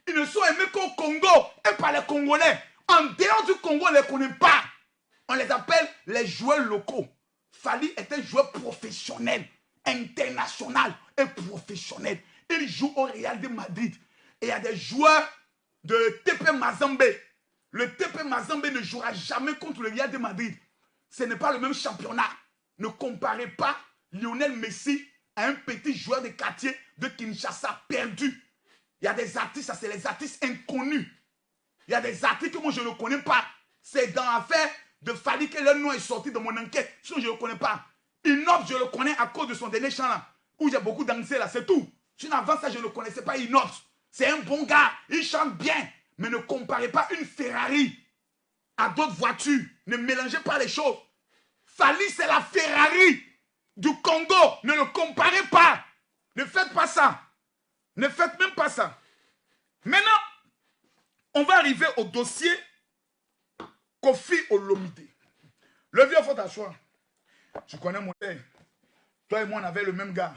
[SPEAKER 1] Ils ne sont aimés qu'au Congo et par les Congolais. En dehors du Congo, on ne les connaît pas. On les appelle les joueurs locaux. Fally est un joueur professionnel, international et professionnel. Il joue au Real de Madrid. Et il y a des joueurs de TP Mazembe. Le TP Mazembe ne jouera jamais contre le Real de Madrid. Ce n'est pas le même championnat. Ne comparez pas Lionel Messi à un petit joueur de quartier de Kinshasa perdu. Il y a des artistes, ça c'est les artistes inconnus. Il y a des artistes que moi je ne connais pas. C'est dans l'affaire de Fally que le nom est sorti de mon enquête. Sinon je ne le connais pas. Inops, je le connais à cause de son dernier chant là. Où j'ai beaucoup dansé là, c'est tout. Sinon avant ça je ne connaissais pas Inops. C'est un bon gars, il chante bien. Mais ne comparez pas une Ferrari à d'autres voitures. Ne mélangez pas les choses. Fally, c'est la Ferrari du Congo. Ne le comparez pas. Ne faites pas ça. Ne faites même pas ça. Maintenant, on va arriver au dossier Koffi Olomide. Le vieux, il faut t'asseoir. Je connais mon père. Toi et moi, on avait le même gars.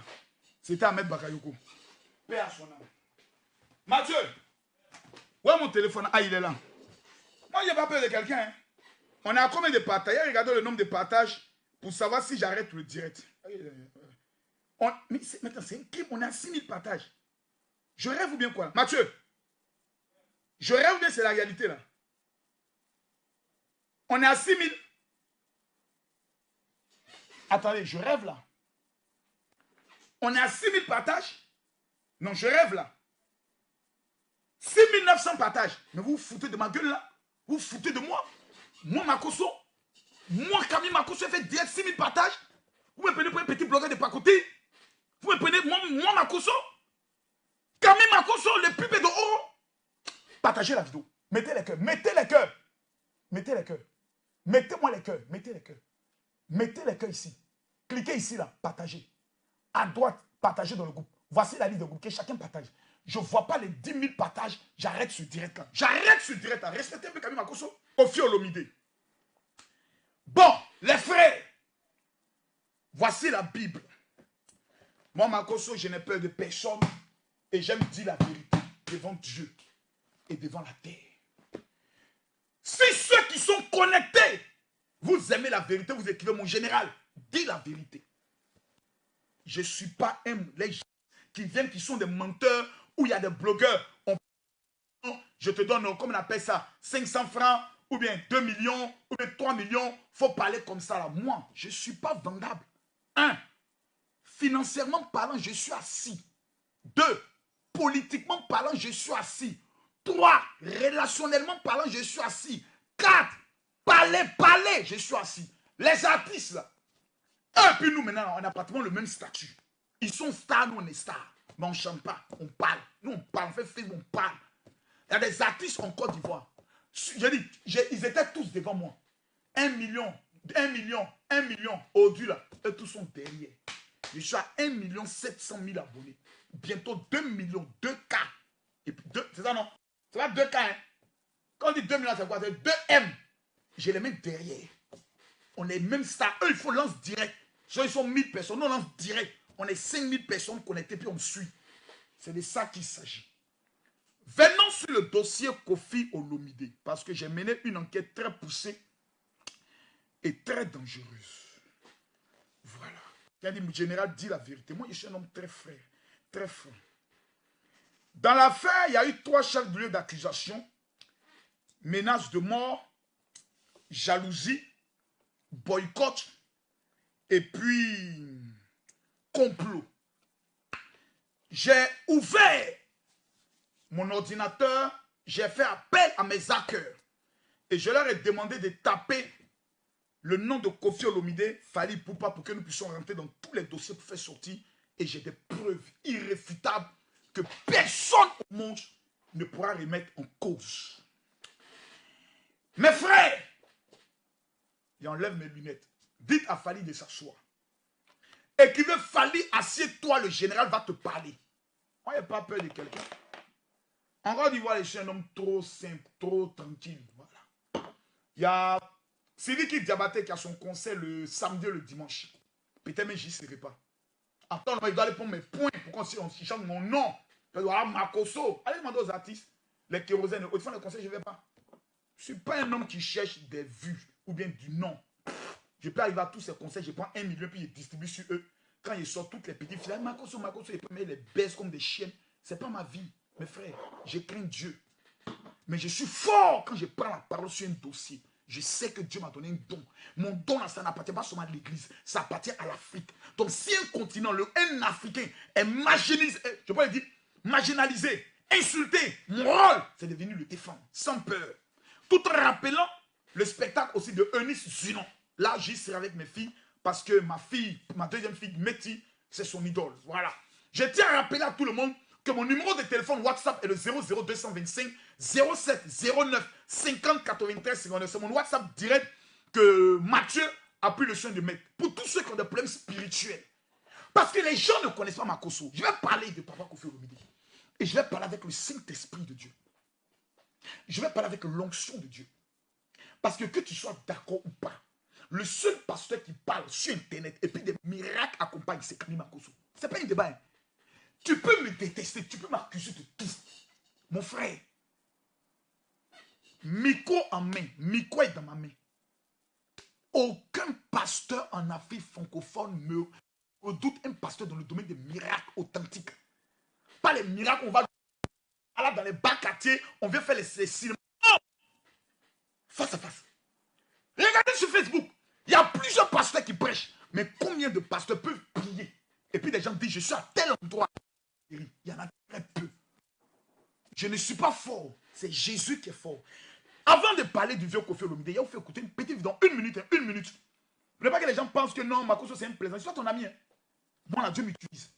[SPEAKER 1] C'était Ahmed Bakayoko. Père à son âme. Mathieu, où est mon téléphone? Ah, il est là. Moi, je n'ai pas peur de quelqu'un. Hein. On a combien de partages? Regardez le nombre de partages pour savoir si j'arrête le direct. Mais maintenant, c'est un crime. On est à 6000 partages. Je rêve ou bien quoi? Mathieu, je rêve ou bien c'est la réalité là? On est à 6000. Attendez, je rêve là. On est à 6000 partages? Non, je rêve là. 6900 partages. Mais vous vous foutez de ma gueule là? Vous vous foutez de moi? Moi, Makosso? Moi, Camille Makosso, j'ai fait direct 6000 partages? Vous me prenez pour un petit blogueur de pacoté? Vous me prenez, moi Makosso? Camille Makosso, le pub est de haut. Partagez la vidéo. Mettez les cœurs. Mettez les cœurs. Mettez les cœurs. Mettez-moi les cœurs. Mettez les cœurs. Mettez les cœurs ici. Cliquez ici là. Partagez. À droite, partagez dans le groupe. Voici la liste de groupe que chacun partage. Je ne vois pas les 10 000 partages. J'arrête ce direct là. J'arrête ce direct là. Respectez un peu Camille Makosso. Koffi Olomide. Bon, les frères. Voici la Bible. Moi, Makosso, je n'ai peur de personne. Et j'aime dire la vérité devant Dieu et devant la terre. Si ceux qui sont connectés, vous aimez la vérité, vous écrivez mon général, dis la vérité. Je ne suis pas les gens qui viennent, qui sont des menteurs, où il y a des blogueurs. Je te donne, comme on appelle ça, 500 francs, ou bien 2 millions, ou bien 3 millions. Il faut parler comme ça là. Moi, je ne suis pas vendable. 1. Financièrement parlant, je suis assis. 2. Politiquement parlant, je suis assis. 3. Relationnellement parlant, je suis assis. 4. Parler, je suis assis. Les artistes, là. Et puis nous, maintenant, on a pratiquement le même statut. Ils sont stars, nous, on est stars. Mais on ne chante pas, on parle. Nous, on parle, on fait Facebook, on parle. Il y a des artistes en Côte d'Ivoire. Je dis, ils étaient tous devant moi. 1 million, 1 million, 1 million. Aujourd'hui, là, eux tous sont derrière. Je suis à 1 700 000 abonnés. Bientôt 2 millions, 2K. Et puis c'est ça, non? C'est pas 2K, hein? Quand on dit 2 millions, c'est quoi? C'est 2M. Je les mets derrière. On est même ça. Eux, il faut lance direct. Soit ils sont 1000 personnes, nous, on lance direct. On est 5000 personnes connectées, puis on suit. C'est de ça qu'il s'agit. Venons sur le dossier Koffi Olomide, parce que j'ai mené une enquête très poussée et très dangereuse. Voilà. Il a dit, général, dis la vérité. Moi, je suis un homme très frère, très franc. Dans l'affaire, il y a eu 3 chefs de lieu d'accusation. Menace de mort, jalousie, boycott, et puis complot. J'ai ouvert mon ordinateur, j'ai fait appel à mes hackers. Et je leur ai demandé de taper le nom de Kofi Olomide, Fally Ipupa, pour que nous puissions rentrer dans tous les dossiers pour faire sortir. Et j'ai des preuves irréfutables que personne au monde ne pourra remettre en cause. Mes frères, j'enlève mes lunettes. Dites à Fally de s'asseoir. Écrivez Fally, assieds-toi, le général va te parler. On n'a pas peur de quelqu'un. En Côte d'Ivoire, je suis un homme trop simple, trop tranquille. Voilà. Il y a Sidiki Diabaté qui a son concert le samedi et le dimanche. Peut-être même j'y serai pas. Attends, il doit aller prendre mes points pour qu'on chante mon nom. Voilà, Makosso. Allez demander aux artistes, les kérosènes. Au fond, le concert, je ne vais pas. Je ne suis pas un homme qui cherche des vues ou bien du nom. Je peux arriver à tous ces concerts, je prends 1 million puis je distribue sur eux. Quand ils sortent toutes les petites filles, Makosso, ils peuvent mettre les baisses comme des chiennes. Ce n'est pas ma vie, mes frères. Je crains Dieu. Mais je suis fort quand je prends la parole sur un dossier. Je sais que Dieu m'a donné un don. Mon don, ça n'appartient pas seulement à l'église, ça appartient à l'Afrique. Donc si un continent, un Africain est marginalisé, je peux le dire, marginalisé, insulté, mon rôle, c'est de venir le défendre, sans peur. Tout en rappelant le spectacle aussi de Eunice Zunon. Là, j'y serai avec mes filles, parce que ma deuxième fille, Métis, c'est son idole. Voilà. Je tiens à rappeler à tout le monde que mon numéro de téléphone WhatsApp est le 00225 07 09 50 93 59. C'est mon WhatsApp direct que Mathieu a pris le soin de mettre. Pour tous ceux qui ont des problèmes spirituels. Parce que les gens ne connaissent pas Makosso. Je vais parler de Papa Kofi Olomide. Et je vais parler avec le Saint-Esprit de Dieu. Je vais parler avec l'onction de Dieu. Parce que tu sois d'accord ou pas, le seul pasteur qui parle sur Internet et puis des miracles accompagnent, c'est Kami Makosso. Ce n'est pas un débat. Hein. Tu peux me détester, tu peux m'accuser de tout. Mon frère, micro en main, micro est dans ma main. Aucun pasteur en Afrique francophone me redoute un pasteur dans le domaine des miracles authentiques. Pas les miracles, on va là dans les bas quartiers, on vient faire les cinémas. Non! Face à face. Regardez sur Facebook, il y a plusieurs pasteurs qui prêchent. Mais combien de pasteurs peuvent prier? Et puis des gens disent, je suis à tel endroit. Il y en a très peu. Je ne suis pas fort. C'est Jésus qui est fort. Avant de parler du vieux Kofi Olomide, il y a fait écouter une petite vidéo, 1 minute. Vous ne voulez pas que les gens pensent que non, Makosso c'est un plaisant. Sois ton ami. Hein. Moi là, Dieu m'utilise.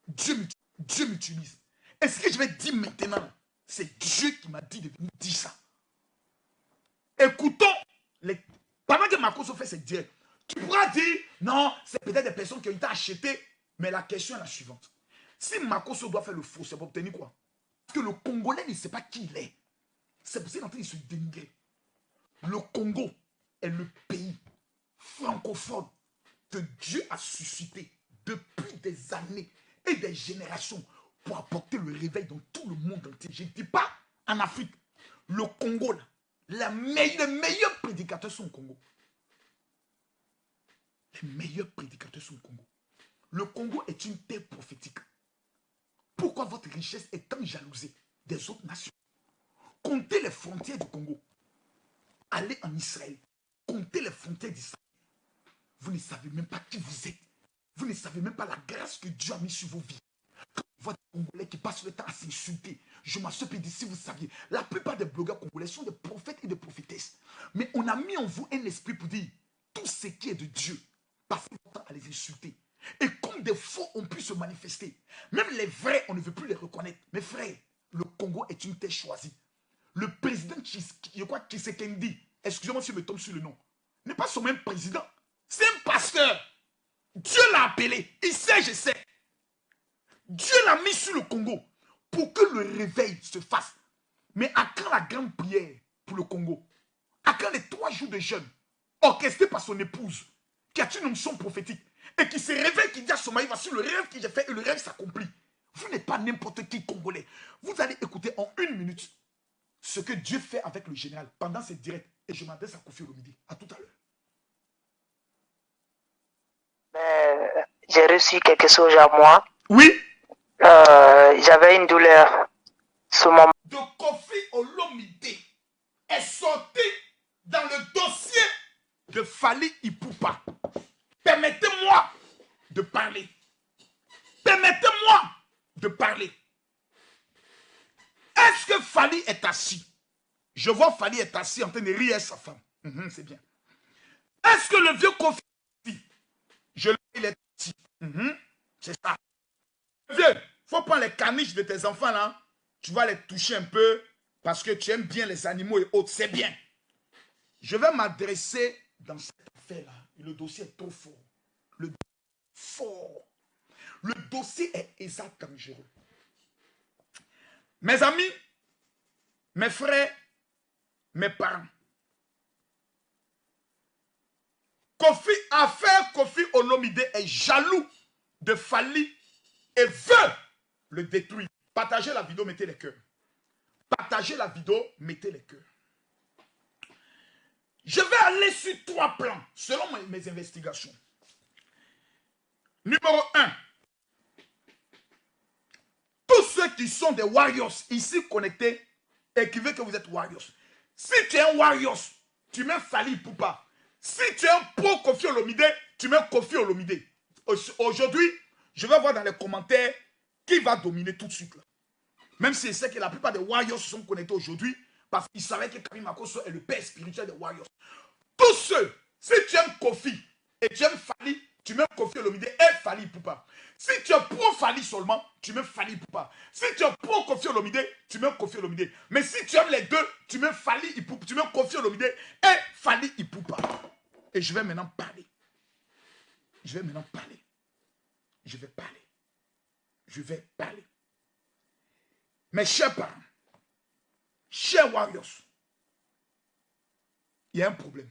[SPEAKER 1] Dieu m'utilise. Et ce que je vais dire maintenant, c'est Dieu qui m'a dit de venir dire ça. Écoutons, pendant que Makosso fait ses directs, tu pourras dire, non, c'est peut-être des personnes qui ont été achetées, mais la question est la suivante. Si Makosso doit faire le faux, c'est pour obtenir quoi? Parce que le Congolais ne sait pas qui il est. C'est pour ça qu'il est en train de se dénigrer. Le Congo est le pays francophone que Dieu a suscité depuis des années et des générations pour apporter le réveil dans tout le monde entier. Je ne dis pas en Afrique. Le Congo, là, les meilleurs prédicateurs sont au Congo. Les meilleurs prédicateurs sont au Congo. Le Congo est une terre prophétique. Pourquoi votre richesse est tant jalousée des autres nations? Comptez les frontières du Congo. Allez en Israël. Comptez les frontières d'Israël. Vous ne savez même pas qui vous êtes. Vous ne savez même pas la grâce que Dieu a mise sur vos vies. Quand vous voyez des Congolais qui passent le temps à s'insulter, je m'assois et dis, si vous saviez, la plupart des blogueurs congolais sont des prophètes et des prophétesses. Mais on a mis en vous un esprit pour dire, tout ce qui est de Dieu, passez votre temps à les insulter. Et comme des faux ont pu se manifester, même les vrais, on ne veut plus les reconnaître. Mes frères, le Congo est une terre choisie. Le président Tshisekedi, excusez-moi si je me tombe sur le nom, n'est pas son même président. C'est un pasteur. Dieu l'a appelé. Il sait, je sais. Dieu l'a mis sur le Congo pour que le réveil se fasse. Mais à quand la grande prière pour le Congo? À quand les 3 jours de jeûne orchestrés par son épouse qui a une onction prophétique et qui se réveille, qui dit à son mari, voici le rêve que j'ai fait et le rêve s'accomplit. Vous n'êtes pas n'importe qui Congolais. Vous allez écouter en 1 minute ce que Dieu fait avec le général pendant ces directs. Et je m'adresse à Kofi Olomide. À tout à l'heure.
[SPEAKER 6] J'ai reçu quelque chose à moi.
[SPEAKER 1] Oui.
[SPEAKER 6] J'avais une douleur. Ce moment.
[SPEAKER 1] De Kofi Olomide est sorti dans le dossier de Fally Ipupa. Permettez-moi de parler. Permettez-moi de parler. que Fally est assis, je vois Fally est assis en train de rire à sa femme. C'est bien. Est-ce que le vieux Kofi, je le vois, il est assis. C'est ça. Le vieux, il faut prendre les caniches de tes enfants là. Tu vas les toucher un peu parce que tu aimes bien les animaux et autres. C'est bien. Je vais m'adresser dans cette affaire-là. Le dossier est trop fort. Le dossier est fort. Le dossier est exact dangereux. Mes amis, mes frères, mes parents. Kofi Olomide est jaloux de Fally et veut le détruire. Partagez la vidéo, mettez les cœurs. Partagez la vidéo, mettez les cœurs. Je vais aller sur 3 plans, selon mes investigations. Numéro 1. Tous ceux qui sont des warriors, ici connectés, écrivez que vous êtes warriors. Si tu es un warriors, tu mets Fally Ipupa. Si tu es un pro Kofi Olomide, tu mets Kofi Olomide. Aujourd'hui, je vais voir dans les commentaires qui va dominer tout de suite. Là. Même si je sais que la plupart des warriors sont connectés aujourd'hui, parce qu'ils savaient que Karim Akoso est le père spirituel des warriors. Tous ceux, si tu aimes Kofi et tu aimes Fally, tu mets Kofi Olomide et Fally Ipupa. Si tu es pro Fally seulement, tu mets Fally Ipupa. Si tu es pro Kofi Olomide, tu mets Kofi Olomide. Mais si tu aimes les deux, tu mets Fally Ipupa, tu mets Kofi Olomide et Fally Ipupa. Et je vais maintenant parler. Je vais maintenant parler. Je vais parler. Je vais parler. Mes chers parents, chers warriors, il y a un problème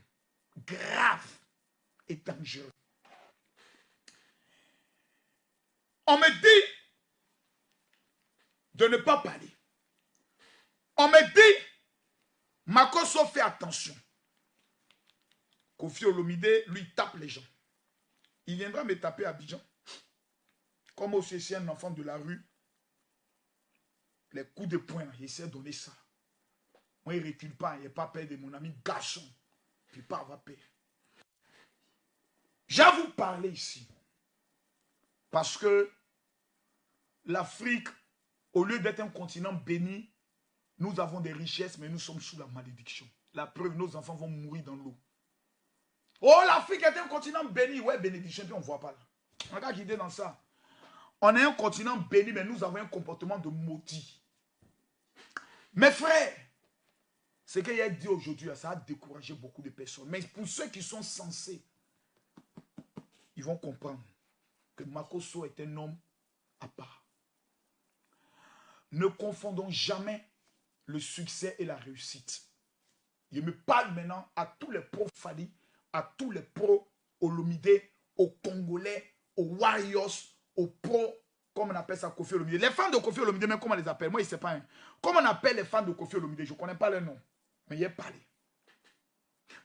[SPEAKER 1] grave et dangereux. On me dit de ne pas parler. On me dit, Makoso fait attention. Kofi Olomide, lui, tape les gens. Il viendra me taper à Abidjan. Comme aussi c'est un enfant de la rue. Les coups de poing, il essaie de donner ça. Moi, il ne recule pas. Il n'est pas peur de mon ami garçon. Il ne peut pas avoir peur. J'ai à vous parler ici. Parce que l'Afrique, au lieu d'être un continent béni, nous avons des richesses, mais nous sommes sous la malédiction. La preuve, nos enfants vont mourir dans l'eau. Oh, l'Afrique est un continent béni. Ouais, bénédiction, puis on ne voit pas là. On a qu'à guider dans ça. On est un continent béni, mais nous avons un comportement de maudit. Mes frères, ce qu'il y a dit aujourd'hui, ça a découragé beaucoup de personnes. Mais pour ceux qui sont sensés, ils vont comprendre que Makoso est un homme à part. Ne confondons jamais le succès et la réussite. Je me parle maintenant à tous les pros Fally, à tous les pros Olomide, aux Congolais, aux Warriors, aux pros, comme on appelle ça, Kofi Olomide. Les fans de Kofi Olomide, même comment on les appelle, moi je ne sais pas. Hein. Comment on appelle les fans de Kofi Olomide, je ne connais pas leur nom. Mais il y a parlé.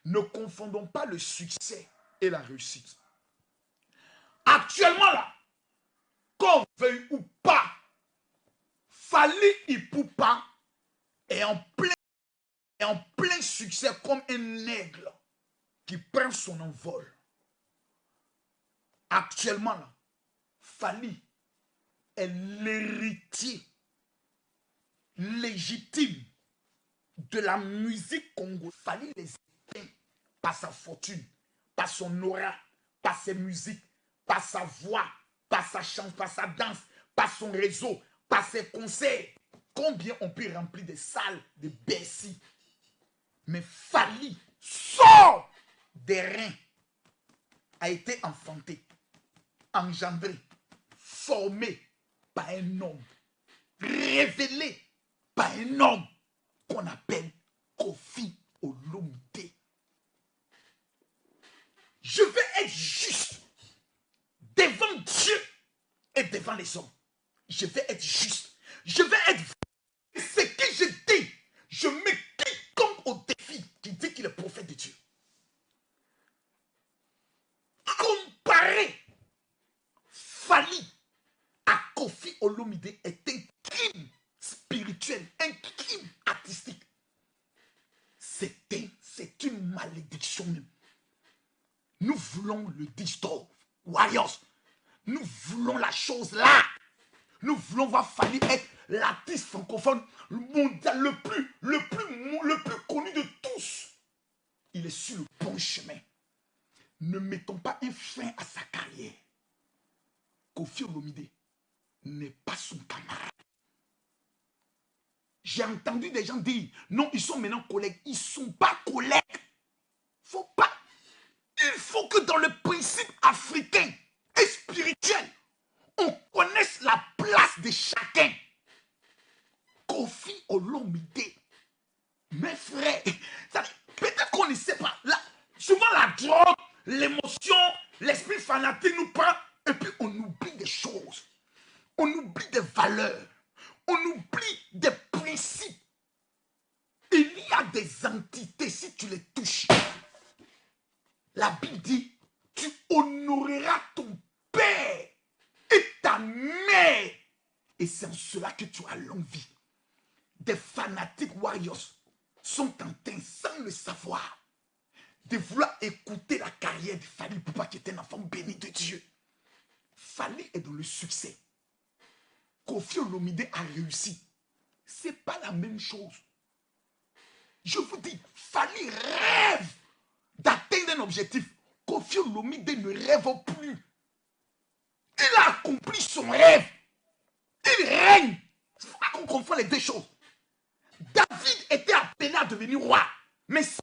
[SPEAKER 1] Ne confondons pas le succès et la réussite. Actuellement là, qu'on veuille ou pas, Fally Ipupa est en plein succès comme un aigle qui prend son envol. Actuellement là, Fally est l'héritier légitime de la musique congolaise. Fally les éteint par sa fortune, par son aura, par ses musiques, par sa voix, par sa chance, par sa danse, par son réseau, par ses concerts. Combien on peut remplir des salles de Bercy? Mais Fally sort des reins, a été enfanté, engendré, formé par un homme, révélé par un homme qu'on appelle Kofi Olomide. Je vais être juste devant Dieu et devant les hommes. Je vais être juste. Je vais être ce que je dis. Je me quiconque au défi qui dit qu'il est prophète de Dieu. Comparer Fally à Kofi Olomide est un crime spirituel, un crime artistique. C'est une malédiction même. Nous voulons le distorse, Warriors. Nous voulons la chose là. Nous voulons voir Fally être l'artiste francophone mondial le plus connu de tous. Il est sur le bon chemin. Ne mettons pas un frein à sa carrière. Koffi Olomide n'est pas son camarade. J'ai entendu des gens dire, non, ils sont maintenant collègues. Ils ne sont pas collègues. Faut pas. Il faut que dans le principe africain et spirituel, on connaisse la place de chacun. Koffi Olomide, mes frères, peut-être qu'on ne sait pas. Là, souvent la drogue, l'émotion, l'esprit fanatique nous prend et puis on oublie des choses. On oublie des valeurs. On oublie des principes. Il y a des entités, si tu les touches. La Bible dit, tu honoreras ton père et ta mère. Et c'est en cela que tu as longue vie. Des fanatiques warriors sont en train, sans le savoir, de vouloir écouter la carrière de Fally Ipupa qui est un enfant béni de Dieu. Fally est dans le succès. Koffi Olomide a réussi. Ce n'est pas la même chose. Je vous dis, Fally rêve d'atteindre un objectif. Koffi Olomide ne rêve plus. Il a accompli son rêve. Il règne. Il faut pas qu'on confonde les deux choses. David était appelé à devenir roi. Mais si